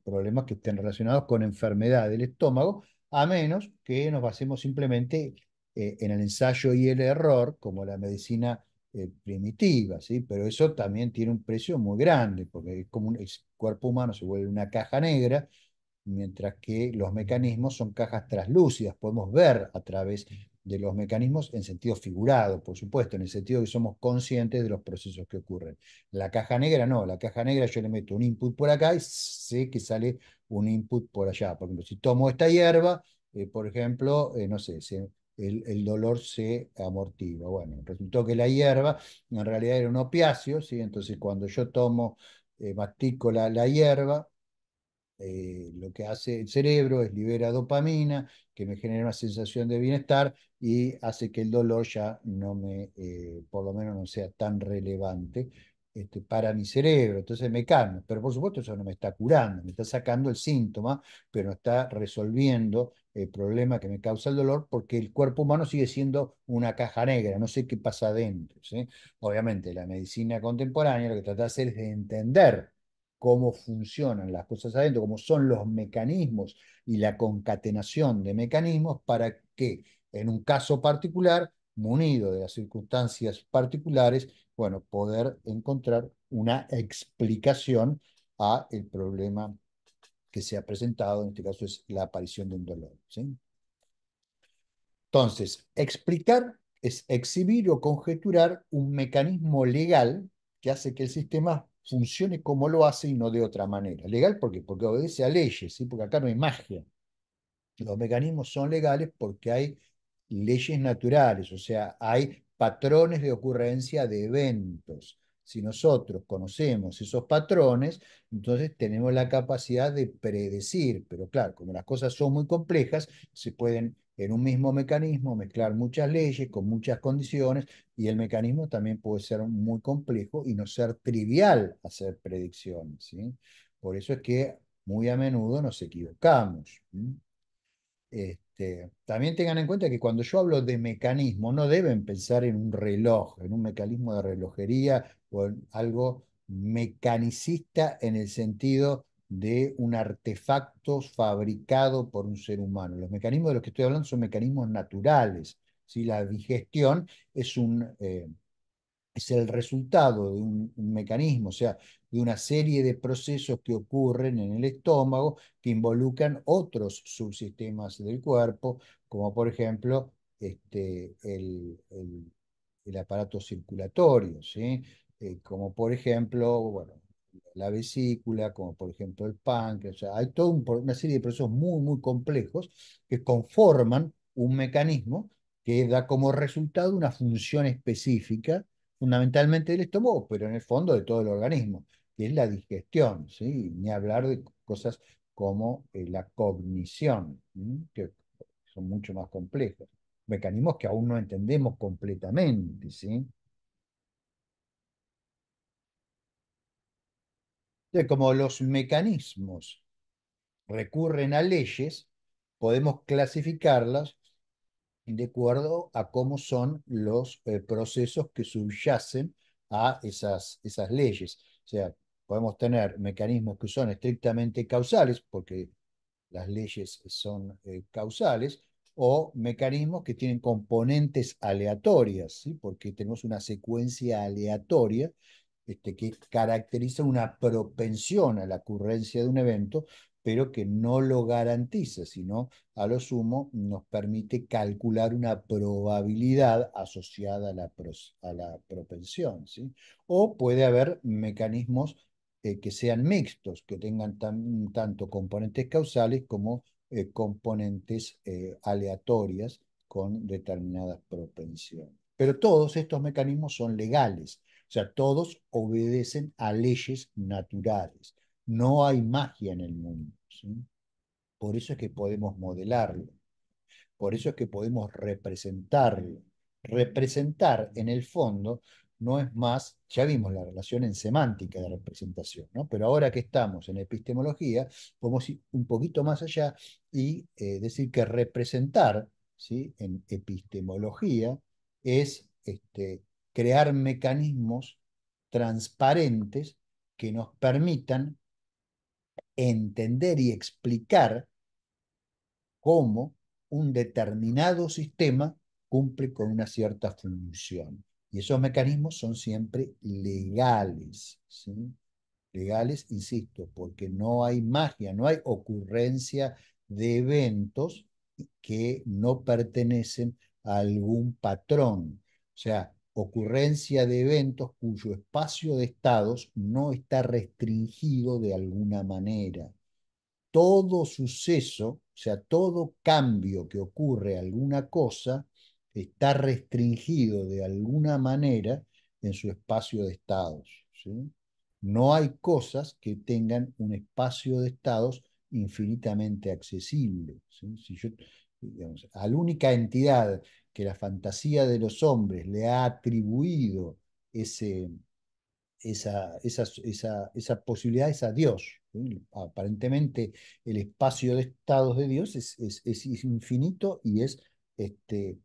[SPEAKER 1] problemas que estén relacionados con enfermedad del estómago, a menos que nos basemos simplemente en el ensayo y el error, como la medicina primitiva, ¿sí? Pero eso también tiene un precio muy grande, porque es como el cuerpo humano se vuelve una caja negra mientras que los mecanismos son cajas translúcidas, podemos ver a través de los mecanismos en sentido figurado, por supuesto, en el sentido que somos conscientes de los procesos que ocurren. La caja negra no, la caja negra yo le meto un input por acá y sé que sale un input por allá. Por ejemplo, si tomo esta hierba, por ejemplo, no sé, el dolor se amortigua. Bueno, resultó que la hierba en realidad era un opiáceo, ¿sí? Entonces cuando yo mastico la hierba, lo que hace el cerebro es libera dopamina, que me genera una sensación de bienestar y hace que el dolor ya no por lo menos no sea tan relevante para mi cerebro. Entonces me calmo, pero por supuesto eso no me está curando, me está sacando el síntoma, pero no está resolviendo problema que me causa el dolor, porque el cuerpo humano sigue siendo una caja negra, no sé qué pasa adentro, ¿sí? Obviamente, la medicina contemporánea lo que trata de hacer es de entender cómo funcionan las cosas adentro, cómo son los mecanismos y la concatenación de mecanismos para que en un caso particular, munido de las circunstancias particulares, bueno, poder encontrar una explicación a el problema que se ha presentado, en este caso es la aparición de un dolor, ¿sí? Entonces, explicar es exhibir o conjeturar un mecanismo legal que hace que el sistema funcione como lo hace y no de otra manera. ¿Legal por qué? Porque obedece a leyes, ¿sí? Porque acá no hay magia. Los mecanismos son legales porque hay leyes naturales, o sea, hay patrones de ocurrencia de eventos. Si nosotros conocemos esos patrones, entonces tenemos la capacidad de predecir, pero claro, como las cosas son muy complejas, se pueden en un mismo mecanismo mezclar muchas leyes con muchas condiciones y el mecanismo también puede ser muy complejo y no ser trivial hacer predicciones, ¿sí? Por eso es que muy a menudo nos equivocamos. ¿Sí? También tengan en cuenta que cuando yo hablo de mecanismo, no deben pensar en un reloj, en un mecanismo de relojería o en algo mecanicista en el sentido de un artefacto fabricado por un ser humano. Los mecanismos de los que estoy hablando son mecanismos naturales. ¿Sí? La digestión es el resultado de un mecanismo, o sea, de una serie de procesos que ocurren en el estómago que involucran otros subsistemas del cuerpo, como por ejemplo el aparato circulatorio, ¿sí? Como por ejemplo, bueno, la vesícula, como por ejemplo el páncreas, o sea, hay toda una serie de procesos muy, muy complejos que conforman un mecanismo que da como resultado una función específica fundamentalmente del estómago, pero en el fondo de todo el organismo, que es la digestión, ¿sí? Ni hablar de cosas como la cognición, ¿sí? Que son mucho más complejos, mecanismos que aún no entendemos completamente, ¿sí? Entonces, como los mecanismos recurren a leyes, podemos clasificarlas de acuerdo a cómo son los procesos que subyacen a esas leyes. O sea, podemos tener mecanismos que son estrictamente causales, porque las leyes son causales, o mecanismos que tienen componentes aleatorias, ¿sí? Porque tenemos una secuencia aleatoria que caracteriza una propensión a la ocurrencia de un evento, pero que no lo garantiza, sino a lo sumo nos permite calcular una probabilidad asociada a la propensión, ¿sí? O puede haber mecanismos que sean mixtos, que tengan tanto componentes causales como componentes aleatorias con determinadas propensiones. Pero todos estos mecanismos son legales, o sea, todos obedecen a leyes naturales. No hay magia en el mundo, ¿sí? Por eso es que podemos modelarlo. Por eso es que podemos representarlo. Representar en el fondo no es más, ya vimos la relación en semántica de representación, ¿no? Pero ahora que estamos en epistemología, podemos ir un poquito más allá y decir que representar, ¿sí? En epistemología es crear mecanismos transparentes que nos permitan entender y explicar cómo un determinado sistema cumple con una cierta función. Y esos mecanismos son siempre legales, ¿sí? Legales, insisto, porque no hay magia, no hay ocurrencia de eventos que no pertenecen a algún patrón. O sea, ocurrencia de eventos cuyo espacio de estados no está restringido de alguna manera. Todo suceso, o sea, todo cambio que ocurre a alguna cosa, está restringido de alguna manera en su espacio de estados, ¿sí? No hay cosas que tengan un espacio de estados infinitamente accesible, ¿sí? Si yo, digamos, a la única entidad que la fantasía de los hombres le ha atribuido esa posibilidad es a Dios. ¿sí? Aparentemente el espacio de estados de Dios es infinito y es este,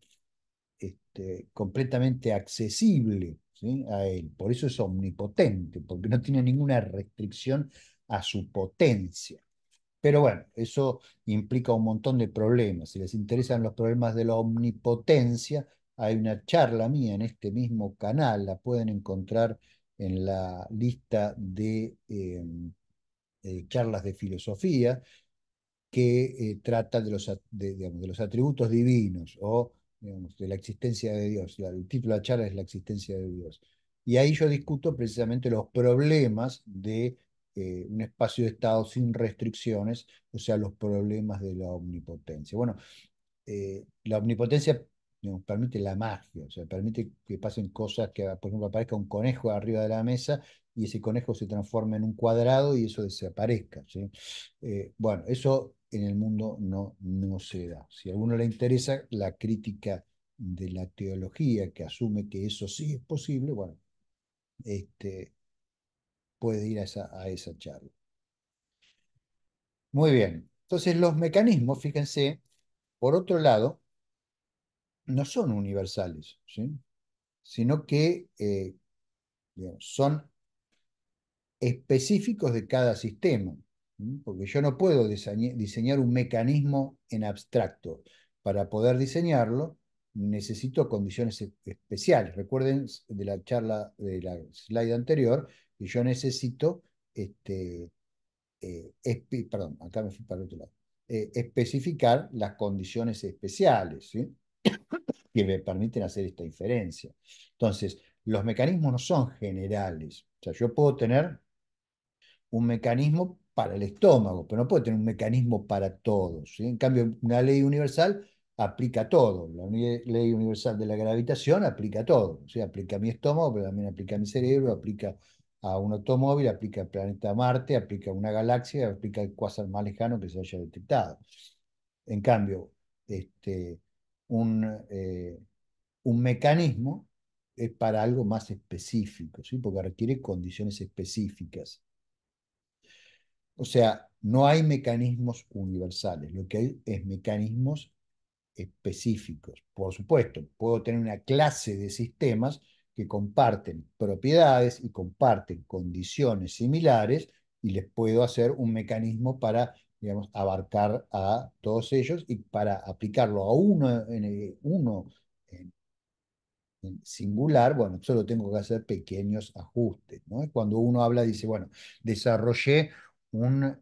[SPEAKER 1] completamente accesible, ¿sí? A él. Por eso es omnipotente, porque no tiene ninguna restricción a su potencia. Pero bueno, eso implica un montón de problemas. Si les interesan los problemas de la omnipotencia, hay una charla mía en este mismo canal, la pueden encontrar en la lista de charlas de filosofía que trata de digamos, de los atributos divinos o digamos, de la existencia de Dios. El título de la charla es La existencia de Dios. Y ahí yo discuto precisamente los problemas de un espacio de estado sin restricciones, o sea, los problemas de la omnipotencia. Bueno, la omnipotencia digamos, permite la magia, o sea, permite que pasen cosas que, por ejemplo, aparezca un conejo arriba de la mesa y ese conejo se transforma en un cuadrado y eso desaparezca, ¿sí? Bueno, eso en el mundo no se da. Si a alguno le interesa la crítica de la teología que asume que eso sí es posible, bueno, este, puede ir a esa charla. Muy bien. Entonces, los mecanismos, fíjense, por otro lado, no son universales, ¿sí? Sino que digamos, son específicos de cada sistema, ¿sí? Porque yo no puedo diseñar un mecanismo en abstracto. Para poder diseñarlo, necesito condiciones especiales. Recuerden de la charla de la slide anterior que yo necesito, perdón, acá me fui para el otro lado, especificar las condiciones especiales, ¿sí? Que me permiten hacer esta diferencia. Entonces, los mecanismos no son generales. O sea, yo puedo tener un mecanismo para el estómago, pero no puedo tener un mecanismo para todos, ¿sí? En cambio, una ley universal aplica a todo. La ley universal de la gravitación aplica a todo. O sea, aplica a mi estómago, pero también aplica a mi cerebro, aplica a un automóvil, aplica al planeta Marte, aplica a una galaxia, aplica al cuásar más lejano que se haya detectado. En cambio, este, un, eh, un mecanismo es para algo más específico, ¿sí? Porque requiere condiciones específicas. O sea, no hay mecanismos universales, lo que hay es mecanismos específicos. Por supuesto, puedo tener una clase de sistemas que comparten propiedades y comparten condiciones similares y les puedo hacer un mecanismo para, digamos, abarcar a todos ellos y para aplicarlo a uno en singular, bueno, solo tengo que hacer pequeños ajustes, ¿no? Es cuando uno habla, dice, bueno, desarrollé un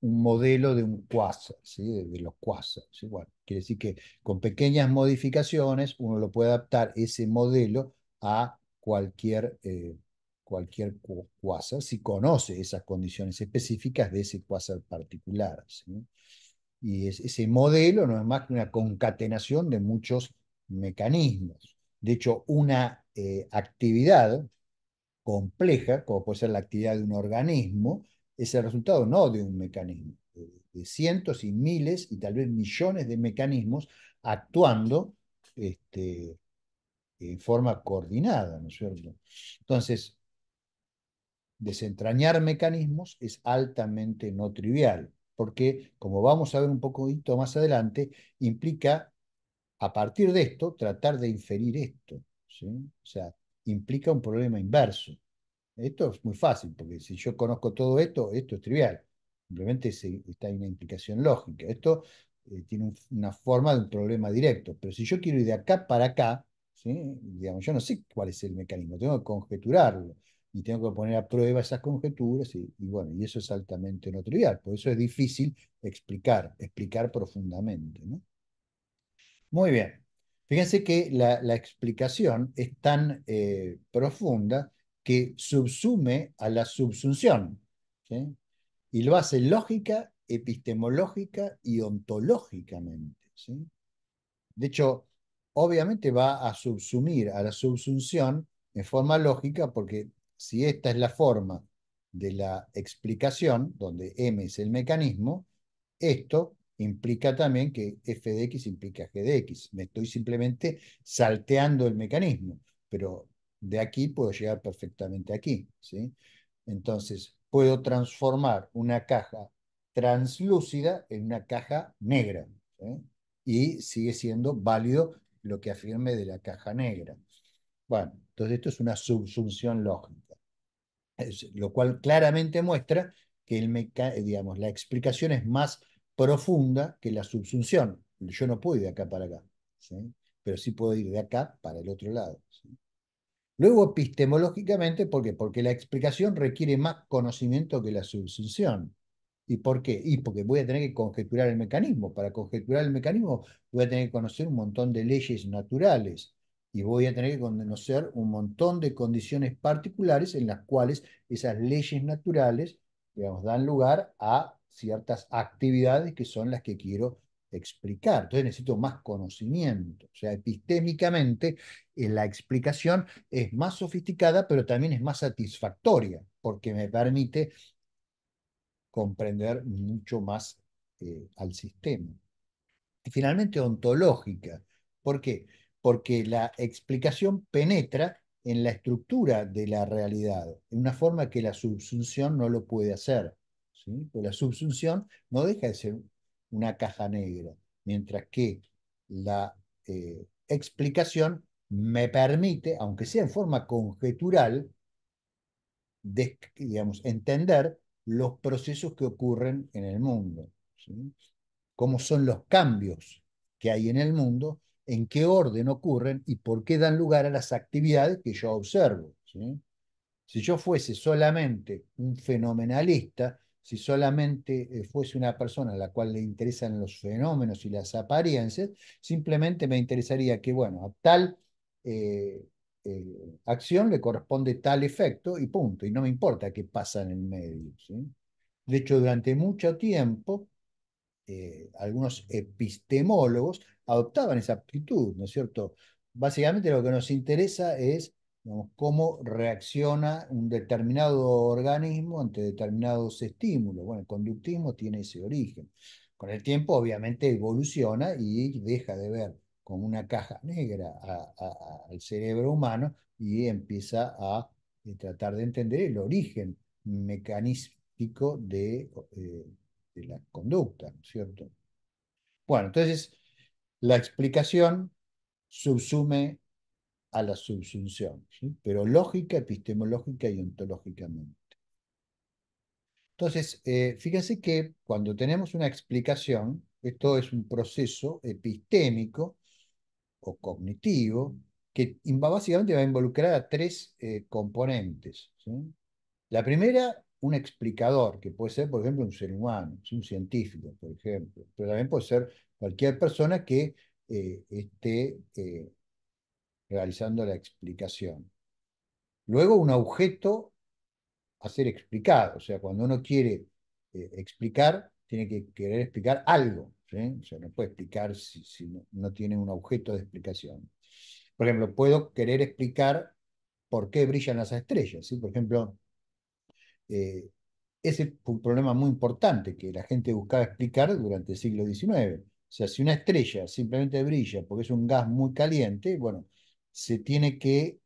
[SPEAKER 1] modelo de un quasar, ¿sí? De los quasars, ¿sí? Bueno, quiere decir que con pequeñas modificaciones uno lo puede adaptar ese modelo a cualquier quasar si conoce esas condiciones específicas de ese quasar particular, ¿sí? Y ese modelo no es más que una concatenación de muchos mecanismos. De hecho, una actividad compleja, como puede ser la actividad de un organismo, es el resultado no de un mecanismo, de cientos y miles y tal vez millones de mecanismos actuando en forma coordinada, ¿no es cierto? Entonces, desentrañar mecanismos es altamente no trivial, porque, como vamos a ver un poquito más adelante, implica, a partir de esto, tratar de inferir esto, ¿sí? O sea, implica un problema inverso. Esto es muy fácil, porque si yo conozco todo esto, esto es trivial. Simplemente está en una implicación lógica. Esto tiene una forma de un problema directo. Pero si yo quiero ir de acá para acá, ¿sí? Digamos, yo no sé cuál es el mecanismo, tengo que conjeturarlo. Y tengo que poner a prueba esas conjeturas, y bueno, y eso es altamente no trivial. Por eso es difícil explicar profundamente, ¿no? Muy bien. Fíjense que la explicación es tan profunda que subsume a la subsunción, ¿sí? Y lo hace lógica, epistemológica y ontológicamente, ¿sí? De hecho, obviamente va a subsumir a la subsunción en forma lógica, porque si esta es la forma de la explicación, donde M es el mecanismo, esto implica también que f de x implica g de x. Me estoy simplemente salteando el mecanismo, pero de aquí puedo llegar perfectamente aquí, ¿sí? Entonces, puedo transformar una caja translúcida en una caja negra, ¿sí? Y sigue siendo válido lo que afirme de la caja negra. Bueno, entonces esto es una subsunción lógica, lo cual claramente muestra que digamos, la explicación es más profunda que la subsunción. Yo no puedo ir de acá para acá, ¿sí? Pero sí puedo ir de acá para el otro lado, ¿sí? Luego, epistemológicamente, ¿por qué? Porque la explicación requiere más conocimiento que la subsunción. ¿Y por qué? Y porque voy a tener que conjeturar el mecanismo. Para conjeturar el mecanismo voy a tener que conocer un montón de leyes naturales y voy a tener que conocer un montón de condiciones particulares en las cuales esas leyes naturales, digamos, dan lugar a ciertas actividades que son las que quiero explicar. Entonces necesito más conocimiento. O sea, epistémicamente, la explicación es más sofisticada, pero también es más satisfactoria, porque me permite comprender mucho más al sistema. Y finalmente, ontológica. ¿Por qué? Porque la explicación penetra en la estructura de la realidad, en una forma que la subsunción no lo puede hacer, ¿sí? Pues la subsunción no deja de ser una caja negra, mientras que la explicación me permite, aunque sea en forma conjetural, digamos, entender los procesos que ocurren en el mundo, ¿sí? Cómo son los cambios que hay en el mundo, en qué orden ocurren y por qué dan lugar a las actividades que yo observo, ¿sí? Si yo fuese solamente un fenomenalista, si solamente fuese una persona a la cual le interesan los fenómenos y las apariencias, simplemente me interesaría que, bueno, a tal eh, acción le corresponde tal efecto y punto, y no me importa qué pasa en el medio, ¿sí? De hecho, durante mucho tiempo, algunos epistemólogos adoptaban esa actitud, ¿no es cierto? Básicamente lo que nos interesa es, digamos, cómo reacciona un determinado organismo ante determinados estímulos. Bueno, el conductismo tiene ese origen. Con el tiempo, obviamente, evoluciona y deja de ver como una caja negra al cerebro humano y empieza a tratar de entender el origen mecanístico de la conducta, ¿no es cierto? Bueno, entonces la explicación subsume a la subsunción, ¿sí? Pero lógica, epistemológica y ontológicamente. Entonces, fíjense que cuando tenemos una explicación, esto es un proceso epistémico o cognitivo que básicamente va a involucrar a tres componentes, ¿sí? La primera, un explicador, que puede ser, por ejemplo, un ser humano, ¿sí? Un científico, por ejemplo, pero también puede ser cualquier persona que esté realizando la explicación. Luego, un objeto a ser explicado, o sea, cuando uno quiere explicar, tiene que querer explicar algo, ¿sí? O sea, no puede explicar si no tiene un objeto de explicación. Por ejemplo, puedo querer explicar por qué brillan las estrellas, ¿sí? Por ejemplo, Eh, ese fue un problema muy importante que la gente buscaba explicar durante el siglo XIX. O sea, si una estrella simplemente brilla porque es un gas muy caliente, bueno, se tiene que,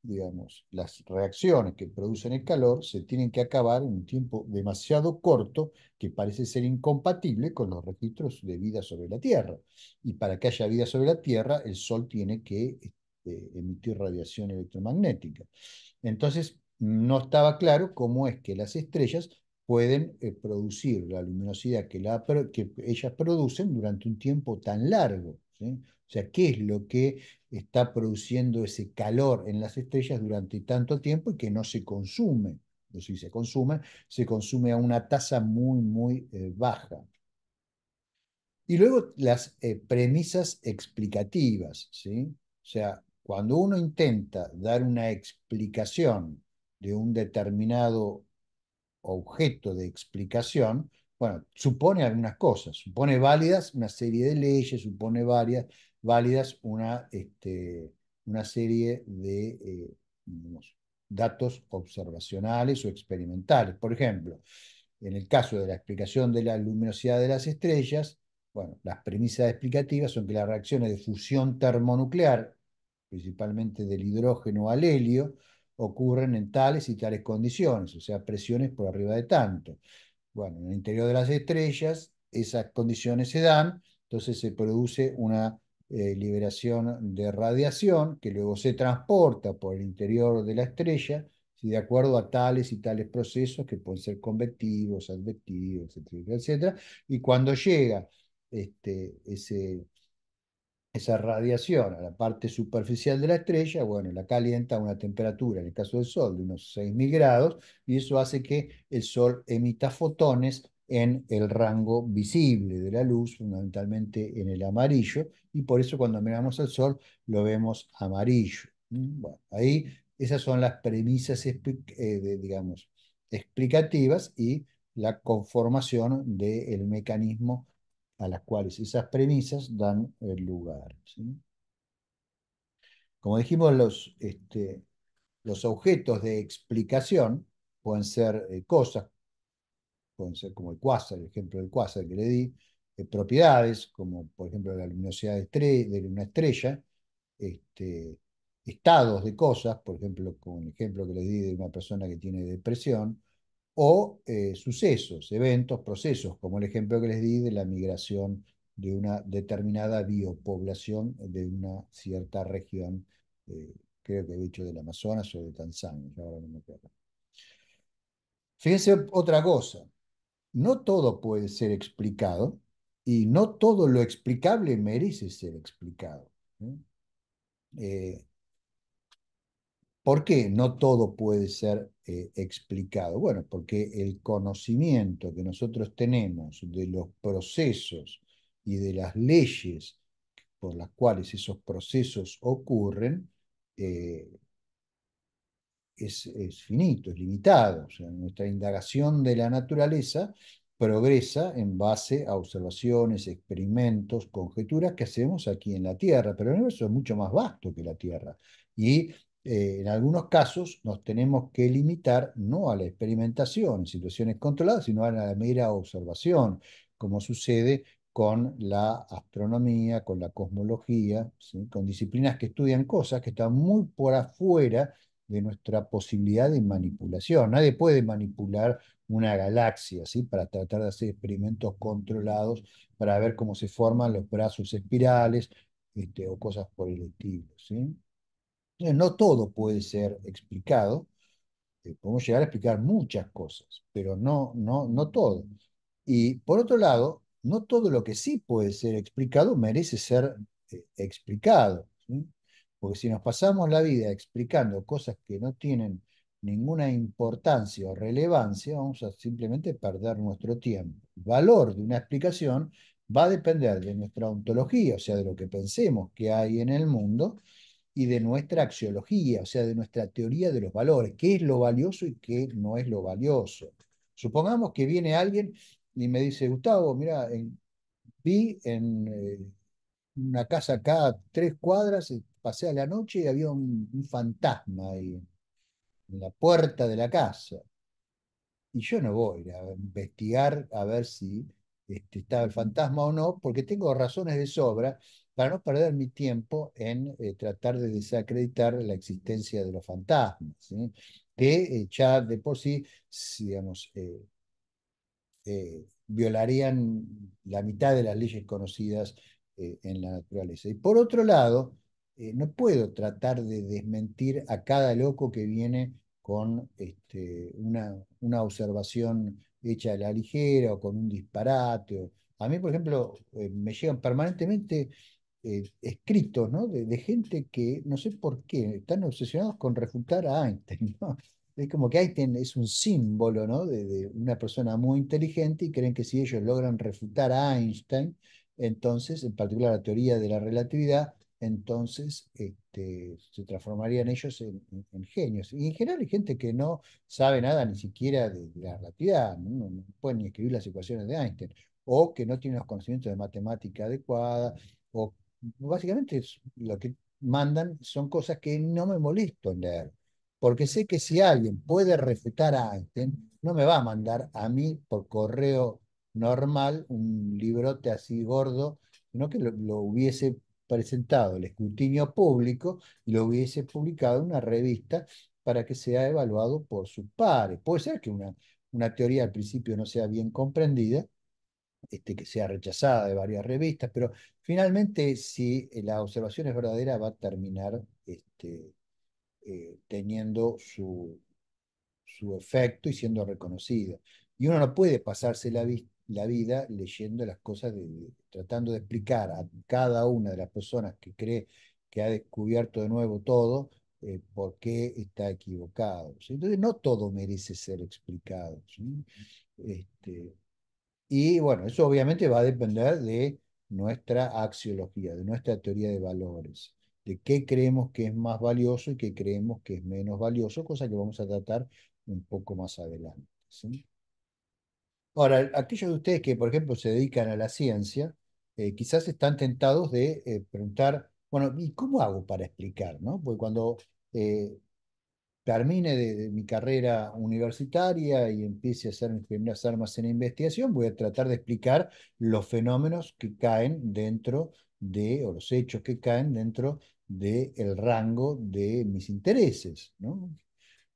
[SPEAKER 1] digamos, las reacciones que producen el calor se tienen que acabar en un tiempo demasiado corto que parece ser incompatible con los registros de vida sobre la Tierra. Y para que haya vida sobre la Tierra, el Sol tiene que emitir radiación electromagnética. Entonces, no estaba claro cómo es que las estrellas pueden producir la luminosidad que ellas producen durante un tiempo tan largo, ¿sí? O sea, ¿qué es lo que está produciendo ese calor en las estrellas durante tanto tiempo y que no se consume? O si se consume a una tasa muy, muy baja. Y luego las premisas explicativas, ¿sí? O sea, cuando uno intenta dar una explicación de un determinado objeto de explicación, bueno, supone algunas cosas, supone válidas una serie de leyes, supone válidas una serie de digamos, datos observacionales o experimentales. Por ejemplo, en el caso de la explicación de la luminosidad de las estrellas, bueno, las premisas explicativas son que las reacciones de fusión termonuclear, principalmente del hidrógeno al helio, ocurren en tales y tales condiciones, o sea, presiones por arriba de tanto. Bueno, en el interior de las estrellas esas condiciones se dan, entonces se produce una liberación de radiación que luego se transporta por el interior de la estrella, ¿sí? De acuerdo a tales y tales procesos que pueden ser convectivos, advectivos, etcétera, etcétera. Y cuando llega esa radiación a la parte superficial de la estrella, bueno, la calienta a una temperatura, en el caso del Sol, de unos 6.000 grados, y eso hace que el Sol emita fotones en el rango visible de la luz, fundamentalmente en el amarillo, y por eso cuando miramos al Sol lo vemos amarillo. Bueno, ahí esas son las premisas, digamos, explicativas y la conformación del mecanismo a las cuales esas premisas dan lugar, ¿sí? Como dijimos, los objetos de explicación pueden ser cosas, pueden ser como el cuásar, el ejemplo del cuásar que le di, propiedades, como por ejemplo la luminosidad de una estrella, este, estados de cosas, por ejemplo, con el ejemplo que les di de una persona que tiene depresión, o sucesos, eventos, procesos, como el ejemplo que les di de la migración de una determinada biopoblación de una cierta región, creo que he dicho del Amazonas o de Tanzania, ahora no me acuerdo. Fíjense otra cosa, no todo puede ser explicado y no todo lo explicable merece ser explicado. ¿Sí? Eh, ¿Por qué no todo puede ser explicado? Bueno, porque el conocimiento que nosotros tenemos de los procesos y de las leyes por las cuales esos procesos ocurren, eh, es finito, es limitado. O sea, nuestra indagación de la naturaleza progresa en base a observaciones, experimentos, conjeturas que hacemos aquí en la Tierra, pero el universo es mucho más vasto que la Tierra. Y en algunos casos nos tenemos que limitar no a la experimentación en situaciones controladas, sino a la mera observación, como sucede con la astronomía, con la cosmología, ¿sí? Con disciplinas que estudian cosas que están muy por afuera de nuestra posibilidad de manipulación. Nadie puede manipular una galaxia, ¿sí? Para tratar de hacer experimentos controlados para ver cómo se forman los brazos espirales, o cosas por el estilo, ¿sí? No todo puede ser explicado, podemos llegar a explicar muchas cosas, pero no todo. Y por otro lado, no todo lo que sí puede ser explicado merece ser explicado, ¿sí? Porque si nos pasamos la vida explicando cosas que no tienen ninguna importancia o relevancia, vamos a simplemente perder nuestro tiempo. El valor de una explicación va a depender de nuestra ontología, o sea, de lo que pensemos que hay en el mundo, y de nuestra axiología, o sea, de nuestra teoría de los valores, qué es lo valioso y qué no es lo valioso. Supongamos que viene alguien y me dice, Gustavo, mira, vi en una casa acá a 3 cuadras, pasé a la noche y había un fantasma ahí en la puerta de la casa. Y yo no voy a investigar a ver si estaba el fantasma o no, porque tengo razones de sobra para no perder mi tiempo en tratar de desacreditar la existencia de los fantasmas, ¿sí? Que ya de por sí, digamos, violarían la mitad de las leyes conocidas en la naturaleza. Y por otro lado, no puedo tratar de desmentir a cada loco que viene con una observación hecha a la ligera o con un disparate. A mí, por ejemplo, me llegan permanentemente escritos, ¿no? de gente que no sé por qué están obsesionados con refutar a Einstein, ¿no? Es como que Einstein es un símbolo, ¿no? de una persona muy inteligente y creen que si ellos logran refutar a Einstein, entonces, en particular la teoría de la relatividad, entonces se transformarían ellos en genios. Y en general hay gente que no sabe nada ni siquiera de la relatividad, no puede ni escribir las ecuaciones de Einstein, o que no tiene los conocimientos de matemática adecuada, o básicamente lo que mandan son cosas que no me molesto en leer, porque sé que si alguien puede refutar a Einstein, no me va a mandar a mí por correo normal un librote así gordo, sino que lo hubiese presentado al escrutinio público y lo hubiese publicado en una revista para que sea evaluado por sus pares. Puede ser que una teoría al principio no sea bien comprendida, que sea rechazada de varias revistas, pero finalmente si la observación es verdadera va a terminar teniendo su efecto y siendo reconocida. Y uno no puede pasarse la vida leyendo las cosas, tratando de explicar a cada una de las personas que cree que ha descubierto de nuevo todo, por qué está equivocado, ¿sí? Entonces, no todo merece ser explicado, ¿sí? Este, y bueno, eso obviamente va a depender de nuestra axiología, de nuestra teoría de valores, de qué creemos que es más valioso y qué creemos que es menos valioso, cosa que vamos a tratar un poco más adelante, ¿sí? Ahora, aquellos de ustedes que, por ejemplo, se dedican a la ciencia, quizás están tentados de preguntar, bueno, ¿y cómo hago para explicar, no? Porque cuando eh, termine de mi carrera universitaria y empiece a hacer mis primeras armas en la investigación, voy a tratar de explicar los fenómenos que caen dentro o los hechos que caen dentro del rango de mis intereses, ¿no?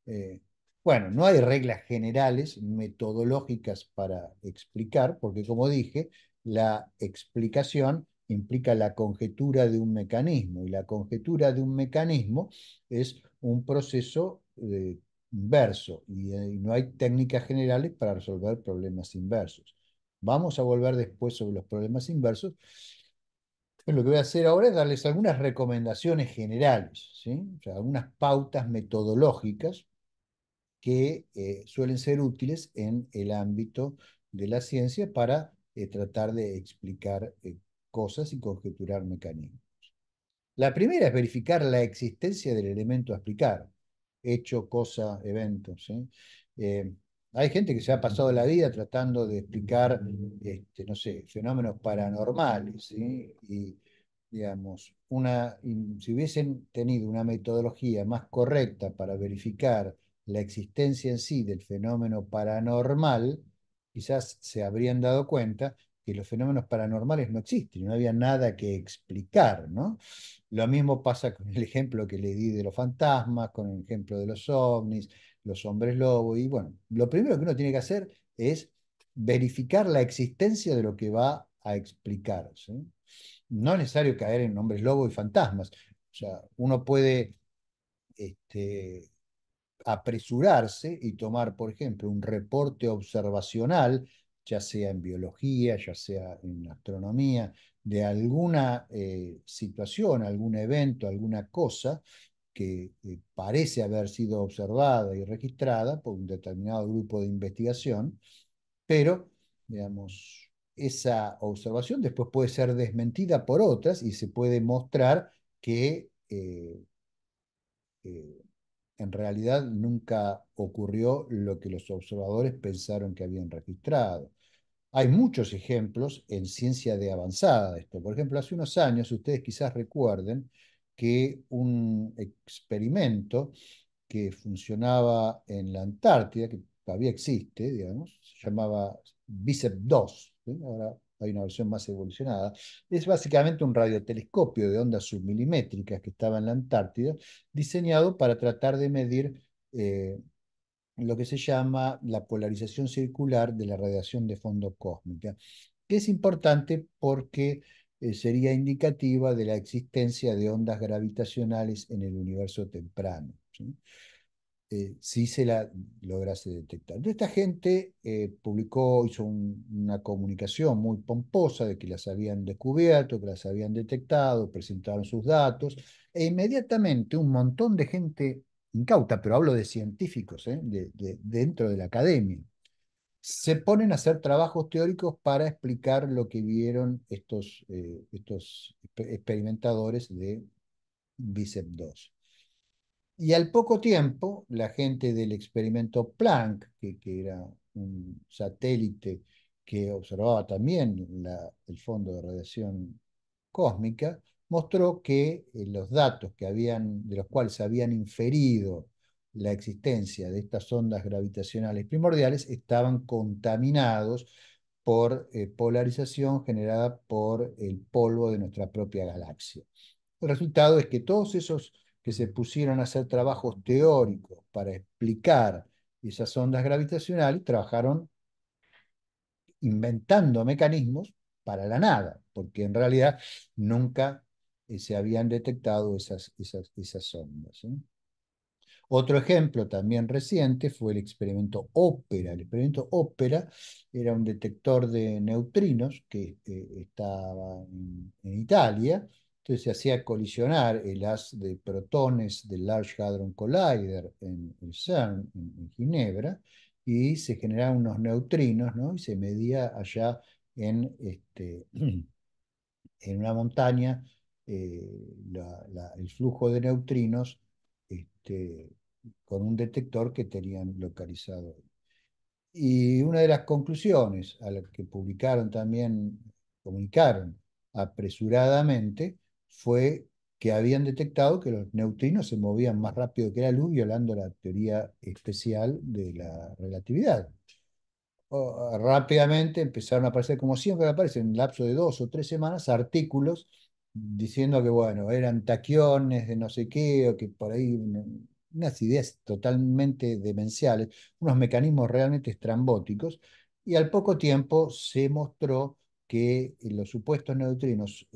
[SPEAKER 1] Eh, bueno, no hay reglas generales metodológicas para explicar, porque como dije, la explicación implica la conjetura de un mecanismo, y la conjetura de un mecanismo es un proceso inverso, y no hay técnicas generales para resolver problemas inversos. Vamos a volver después sobre los problemas inversos. Pero lo que voy a hacer ahora es darles algunas recomendaciones generales, ¿sí? O sea, algunas pautas metodológicas que suelen ser útiles en el ámbito de la ciencia para tratar de explicar cosas y conjeturar mecanismos. La primera es verificar la existencia del elemento a explicar, hecho, cosa, evento, ¿sí? Eh, Hay gente que se ha pasado la vida tratando de explicar, no sé, fenómenos paranormales, ¿sí? Y, digamos, si hubiesen tenido una metodología más correcta para verificar la existencia en sí del fenómeno paranormal, quizás se habrían dado cuenta que los fenómenos paranormales no existen, no había nada que explicar, ¿no? Lo mismo pasa con el ejemplo que le di de los fantasmas, con el ejemplo de los ovnis, los hombres lobo, y bueno, lo primero que uno tiene que hacer es verificar la existencia de lo que va a explicar, ¿sí? No es necesario caer en hombres lobo y fantasmas. O sea, uno puede este, apresurarse y tomar, por ejemplo, un reporte observacional, ya sea en biología, ya sea en astronomía, de alguna situación, algún evento, alguna cosa que parece haber sido observada y registrada por un determinado grupo de investigación, pero, digamos, esa observación después puede ser desmentida por otras y se puede mostrar que eh, en realidad nunca ocurrió lo que los observadores pensaron que habían registrado. Hay muchos ejemplos en ciencia de avanzada de esto. Por ejemplo, hace unos años, ustedes quizás recuerden que un experimento que funcionaba en la Antártida, que todavía existe, digamos, se llamaba BICEP 2, ¿sí? Ahora hay una versión más evolucionada, es básicamente un radiotelescopio de ondas submilimétricas que estaba en la Antártida, diseñado para tratar de medir lo que se llama la polarización circular de la radiación de fondo cósmica, que es importante porque sería indicativa de la existencia de ondas gravitacionales en el universo temprano, ¿sí? Si se la lograse detectar. Entonces, esta gente hizo una comunicación muy pomposa de que las habían descubierto, que las habían detectado, presentaron sus datos, e inmediatamente un montón de gente incauta, pero hablo de científicos, dentro de la academia, se ponen a hacer trabajos teóricos para explicar lo que vieron estos experimentadores de BICEP 2. Y al poco tiempo, la gente del experimento Planck, que era un satélite que observaba también el fondo de radiación cósmica, mostró que los datos de los cuales se habían inferido la existencia de estas ondas gravitacionales primordiales estaban contaminados por polarización generada por el polvo de nuestra propia galaxia. El resultado es que todos esos que se pusieron a hacer trabajos teóricos para explicar esas ondas gravitacionales, trabajaron inventando mecanismos para la nada, porque en realidad nunca se habían detectado esas ondas, ¿sí? Otro ejemplo también reciente fue el experimento Ópera. El experimento Ópera era un detector de neutrinos que estaba en Italia. Entonces se hacía colisionar el haz de protones del Large Hadron Collider en el CERN, en Ginebra, y se generaban unos neutrinos, ¿no? Y se medía allá en una montaña el flujo de neutrinos este, con un detector que tenían localizado. Y una de las conclusiones a las que publicaron también, comunicaron apresuradamente, fue que habían detectado que los neutrinos se movían más rápido que la luz, violando la teoría especial de la relatividad. Rápidamente empezaron a aparecer, como siempre aparecen, en un lapso de 2 o 3 semanas, artículos diciendo que, bueno, eran taquiones de no sé qué, o que por ahí unas ideas totalmente demenciales, unos mecanismos realmente estrambóticos, y al poco tiempo se mostró que los supuestos neutrinos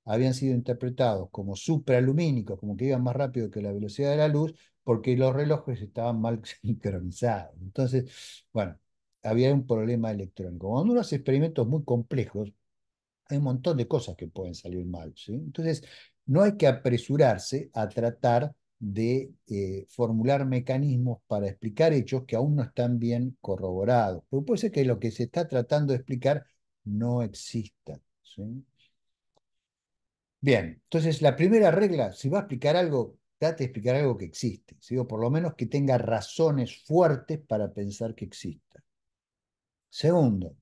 [SPEAKER 1] habían sido interpretados como supralumínicos, como que iban más rápido que la velocidad de la luz, porque los relojes estaban mal sincronizados. Entonces, bueno, había un problema electrónico. Cuando uno hace experimentos muy complejos, hay un montón de cosas que pueden salir mal, ¿sí? Entonces, no hay que apresurarse a tratar de formular mecanismos para explicar hechos que aún no están bien corroborados. Porque puede ser que lo que se está tratando de explicar no exista, ¿sí? Bien, entonces la primera regla, si va a explicar algo, trate de explicar algo que existe, ¿sí? O por lo menos que tenga razones fuertes para pensar que exista. Segundo,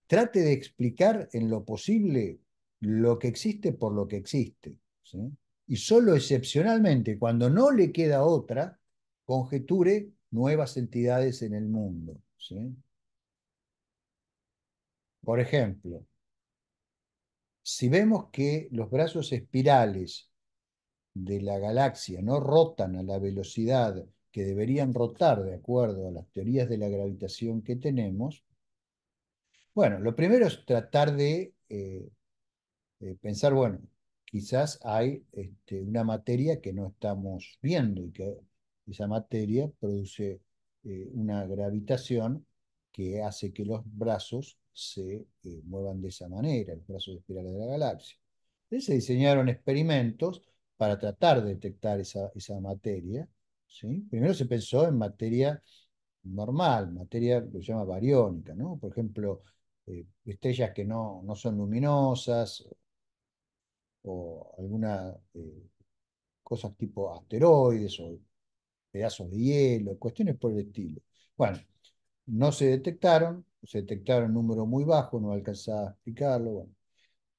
[SPEAKER 1] trate de explicar en lo posible lo que existe por lo que existe, ¿sí? Y solo excepcionalmente, cuando no le queda otra, conjeture nuevas entidades en el mundo, ¿sí? Por ejemplo, si vemos que los brazos espirales de la galaxia no rotan a la velocidad que deberían rotar de acuerdo a las teorías de la gravitación que tenemos, bueno, lo primero es tratar de pensar, bueno, quizás hay una materia que no estamos viendo y que esa materia produce una gravitación que hace que los brazos se muevan de esa manera, los brazos espirales de la galaxia. Entonces se diseñaron experimentos para tratar de detectar esa materia, ¿sí? Primero se pensó en materia normal, materia que se llama bariónica, ¿no? Por ejemplo, estrellas que no son luminosas o algunas cosas tipo asteroides o pedazos de hielo, cuestiones por el estilo. Bueno, no se detectaron un número muy bajo, no alcanzaba a explicarlo. Bueno.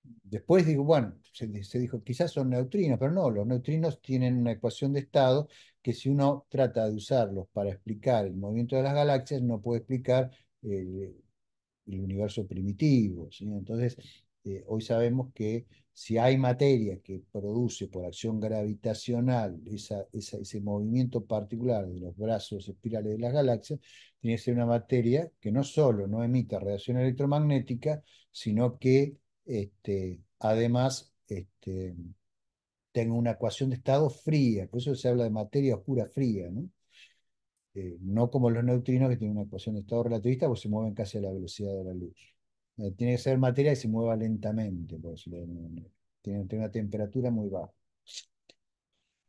[SPEAKER 1] Después digo, bueno, se dijo, quizás son neutrinos, pero no, los neutrinos tienen una ecuación de estado que si uno trata de usarlos para explicar el movimiento de las galaxias, no puede explicar eh, el universo primitivo, ¿sí? Entonces, hoy sabemos que si hay materia que produce por acción gravitacional ese movimiento particular de los brazos espirales de las galaxias, tiene que ser una materia que no solo no emita radiación electromagnética, sino que además tenga una ecuación de estado fría, por eso se habla de materia oscura fría, ¿no? No como los neutrinos que tienen una ecuación de estado relativista, pues se mueven casi a la velocidad de la luz. Tiene que ser materia que se mueva lentamente, por decirlo de alguna manera. Tiene que tener una temperatura muy baja.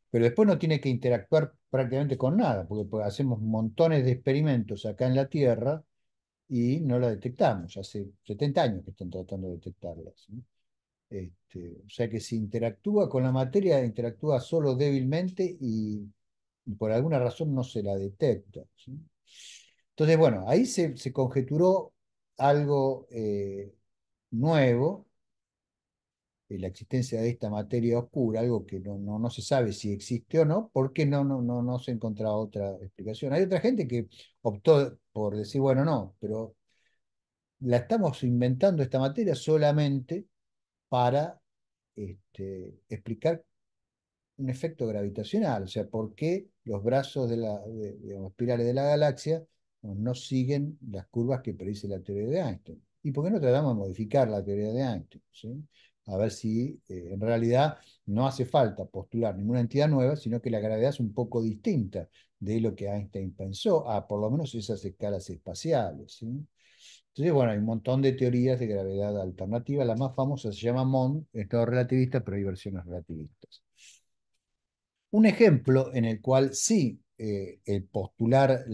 [SPEAKER 1] Pero después no tiene que interactuar prácticamente con nada, porque pues, hacemos montones de experimentos acá en la Tierra y no la detectamos. Hace 70 años que están tratando de detectarlas, ¿sí? O sea que si interactúa con la materia, interactúa solo débilmente y por alguna razón no se la detecta, ¿sí? Entonces, bueno, ahí se conjeturó algo nuevo, la existencia de esta materia oscura, algo que no se sabe si existe o no, porque no se ha encontrado otra explicación. Hay otra gente que optó por decir, bueno, no, pero la estamos inventando esta materia solamente para explicar un efecto gravitacional, o sea, por qué los brazos digamos, espirales de la galaxia no siguen las curvas que predice la teoría de Einstein. ¿Y por qué no tratamos de modificar la teoría de Einstein? ¿Sí? A ver si en realidad no hace falta postular ninguna entidad nueva, sino que la gravedad es un poco distinta de lo que Einstein pensó, a por lo menos esas escalas espaciales. ¿Sí? Entonces, bueno, hay un montón de teorías de gravedad alternativa. La más famosa se llama Mond, es todo relativista, pero hay versiones relativistas. Un ejemplo en el cual sí el postular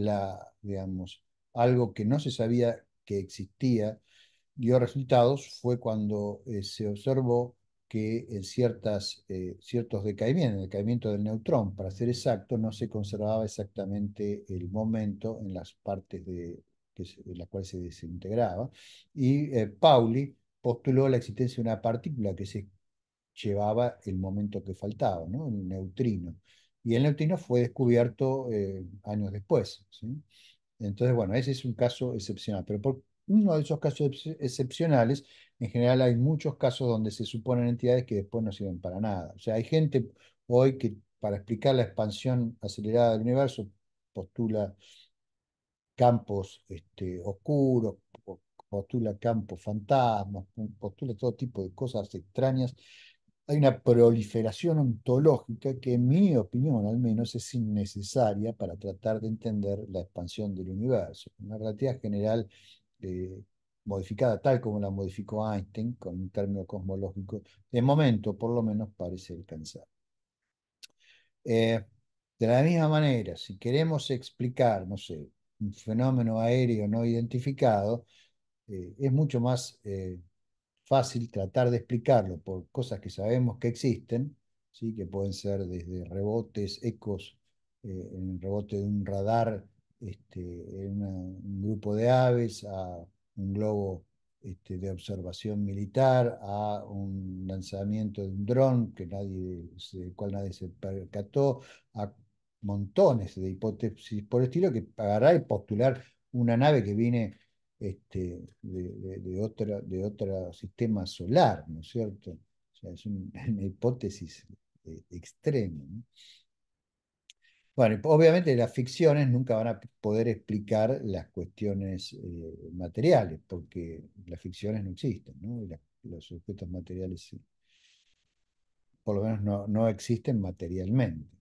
[SPEAKER 1] digamos, algo que no se sabía que existía dio resultados fue cuando se observó que en ciertos decaimientos, el decaimiento del neutrón, para ser exacto, no se conservaba exactamente el momento en las partes en las cuales se desintegraba. Y Pauli postuló la existencia de una partícula que se llevaba el momento que faltaba, ¿no? El neutrino. Y el neutrino fue descubierto años después, ¿sí? Entonces, bueno, ese es un caso excepcional, pero por uno de esos casos excepcionales, en general hay muchos casos donde se suponen entidades que después no sirven para nada. O sea, hay gente hoy que para explicar la expansión acelerada del universo postula campos oscuros, postula campos fantasmas, postula todo tipo de cosas extrañas. Hay una proliferación ontológica que, en mi opinión, al menos, es innecesaria para tratar de entender la expansión del universo. Una relatividad general eh, modificada tal como la modificó Einstein, con un término cosmológico, de momento, por lo menos, parece alcanzar. Eh, de la misma manera, si queremos explicar, no sé, un fenómeno aéreo no identificado, es mucho más fácil tratar de explicarlo por cosas que sabemos que existen, ¿sí? Que pueden ser desde rebotes, ecos, en el rebote de un radar, en un grupo de aves, a un globo de observación militar, a un lanzamiento de un dron del cual nadie se percató, a montones de hipótesis por el estilo que agarrar y postular una nave que viene de otro sistema solar, ¿no es cierto? O sea, es una hipótesis extrema, ¿no? Bueno, y obviamente las ficciones nunca van a poder explicar las cuestiones materiales, porque las ficciones no existen, ¿no? Y los objetos materiales, sí, por lo menos no existen materialmente.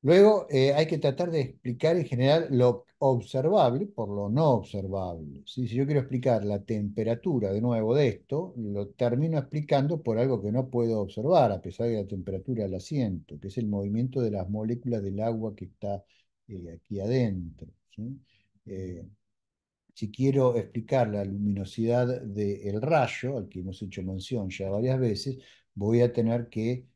[SPEAKER 1] Luego hay que tratar de explicar en general lo observable por lo no observable. ¿Sí? Si yo quiero explicar la temperatura de nuevo de esto, lo termino explicando por algo que no puedo observar, a pesar de la temperatura la siento, que es el movimiento de las moléculas del agua que está aquí adentro. ¿Sí? Eh, si quiero explicar la luminosidad del rayo, al que hemos hecho mención ya varias veces, voy a tener que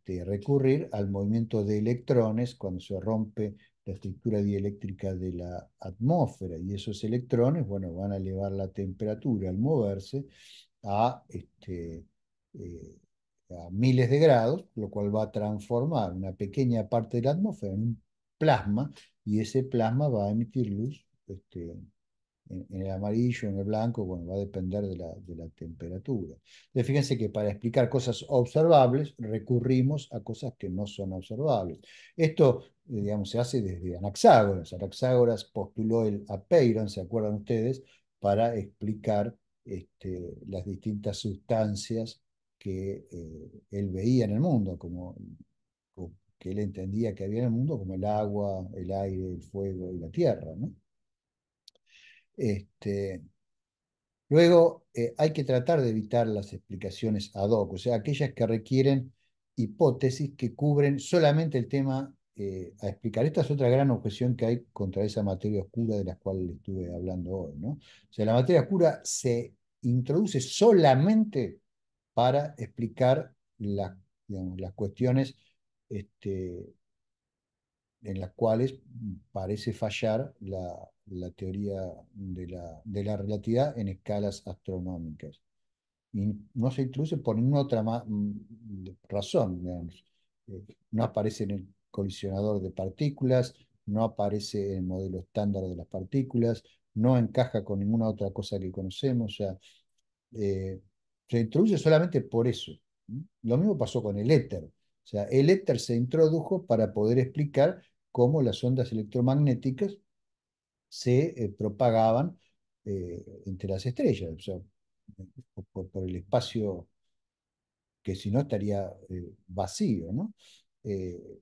[SPEAKER 1] recurrir al movimiento de electrones cuando se rompe la estructura dieléctrica de la atmósfera. Y esos electrones, bueno, van a elevar la temperatura al moverse a, eh, a miles de grados, lo cual va a transformar una pequeña parte de la atmósfera en un plasma, y ese plasma va a emitir luz. En el amarillo, en el blanco, bueno, va a depender de la temperatura. Entonces, fíjense que para explicar cosas observables recurrimos a cosas que no son observables. Esto, digamos, se hace desde Anaxágoras. Anaxágoras postuló el apeiron, ¿se acuerdan ustedes?, para explicar las distintas sustancias que él veía en el mundo, que él entendía que había en el mundo, como el agua, el aire, el fuego y la tierra, ¿no? Este, Luego, hay que tratar de evitar las explicaciones ad hoc, o sea, aquellas que requieren hipótesis que cubren solamente el tema a explicar. Esta es otra gran objeción que hay contra esa materia oscura de la cual le estuve hablando hoy, ¿no? O sea, la materia oscura se introduce solamente para explicar digamos, las cuestiones este, en las cuales parece fallar la teoría de la relatividad en escalas astronómicas. Y no se introduce por ninguna otra razón, digamos. No aparece en el colisionador de partículas, no aparece en el modelo estándar de las partículas, no encaja con ninguna otra cosa que conocemos. O sea, se introduce solamente por eso. Lo mismo pasó con el éter. O sea, el éter se introdujo para poder explicar cómo las ondas electromagnéticas se propagaban entre las estrellas, o sea, por el espacio que si no estaría vacío, ¿no? Eh,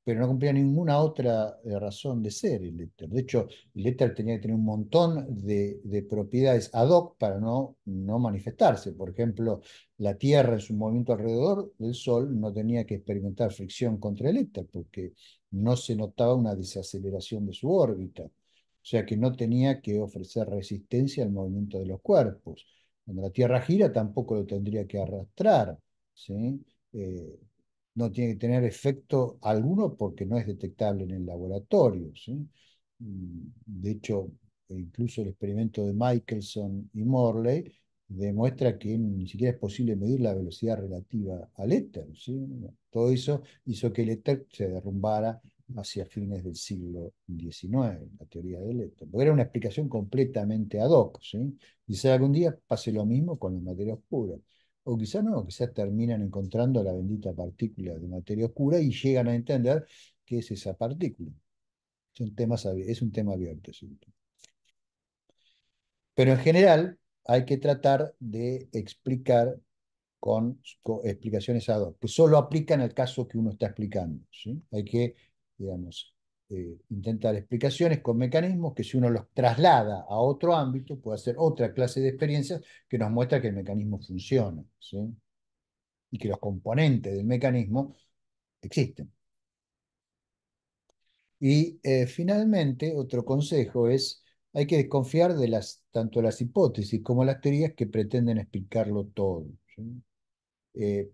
[SPEAKER 1] pero no cumplía ninguna otra razón de ser el éter. De hecho, el éter tenía que tener un montón de propiedades ad hoc para no manifestarse. Por ejemplo, la Tierra en su movimiento alrededor del Sol no tenía que experimentar fricción contra el éter porque no se notaba una desaceleración de su órbita. O sea que no tenía que ofrecer resistencia al movimiento de los cuerpos. Cuando la Tierra gira tampoco lo tendría que arrastrar, ¿sí? Eh, no tiene que tener efecto alguno porque no es detectable en el laboratorio, ¿sí? De hecho, incluso el experimento de Michelson y Morley demuestra que ni siquiera es posible medir la velocidad relativa al éter, ¿sí? Todo eso hizo que el éter se derrumbara hacia fines del siglo XIX, la teoría del éter, porque era una explicación completamente ad hoc, ¿sí? Quizá algún día pase lo mismo con la materia oscura. O quizá no, quizás terminan encontrando la bendita partícula de materia oscura y llegan a entender qué es esa partícula. Es un tema abierto, ¿sí? Pero en general hay que tratar de explicar con explicaciones ad hoc, que solo aplican al caso que uno está explicando, ¿sí? Hay que, digamos, intentar explicaciones con mecanismos que si uno los traslada a otro ámbito, puede hacer otra clase de experiencias que nos muestra que el mecanismo funciona, ¿sí? Y que los componentes del mecanismo existen. Y finalmente, otro consejo es, hay que desconfiar de tanto las hipótesis como las teorías que pretenden explicarlo todo, ¿sí?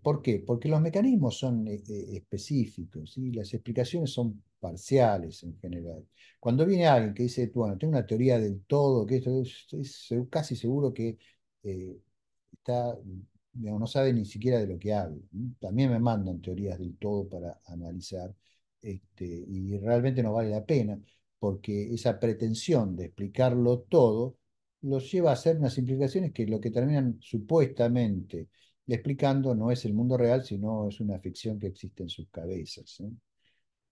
[SPEAKER 1] ¿Por qué? Porque los mecanismos son específicos y las explicaciones son parciales en general. Cuando viene alguien que dice, bueno, tengo una teoría del todo, que esto es casi seguro que eh, está, digamos, no sabe ni siquiera de lo que habla, ¿no? También me mandan teorías del todo para analizar, y realmente no vale la pena, porque esa pretensión de explicarlo todo los lleva a hacer unas implicaciones que lo que terminan supuestamente explicando no es el mundo real, sino es una ficción que existe en sus cabezas, ¿eh?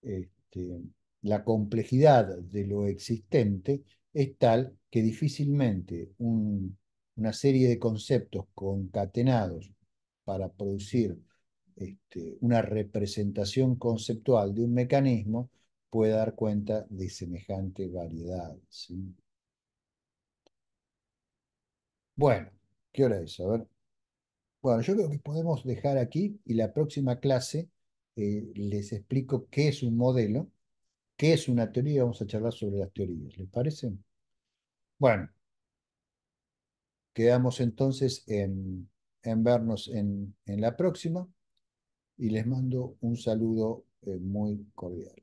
[SPEAKER 1] Este, la complejidad de lo existente es tal que difícilmente una serie de conceptos concatenados para producir una representación conceptual de un mecanismo puede dar cuenta de semejante variedad, ¿sí? Bueno, ¿qué hora es? A ver. Bueno, yo creo que podemos dejar aquí y la próxima clase les explico qué es un modelo, qué es una teoría y vamos a charlar sobre las teorías. ¿Les parece? Bueno, quedamos entonces en vernos en la próxima y les mando un saludo muy cordial.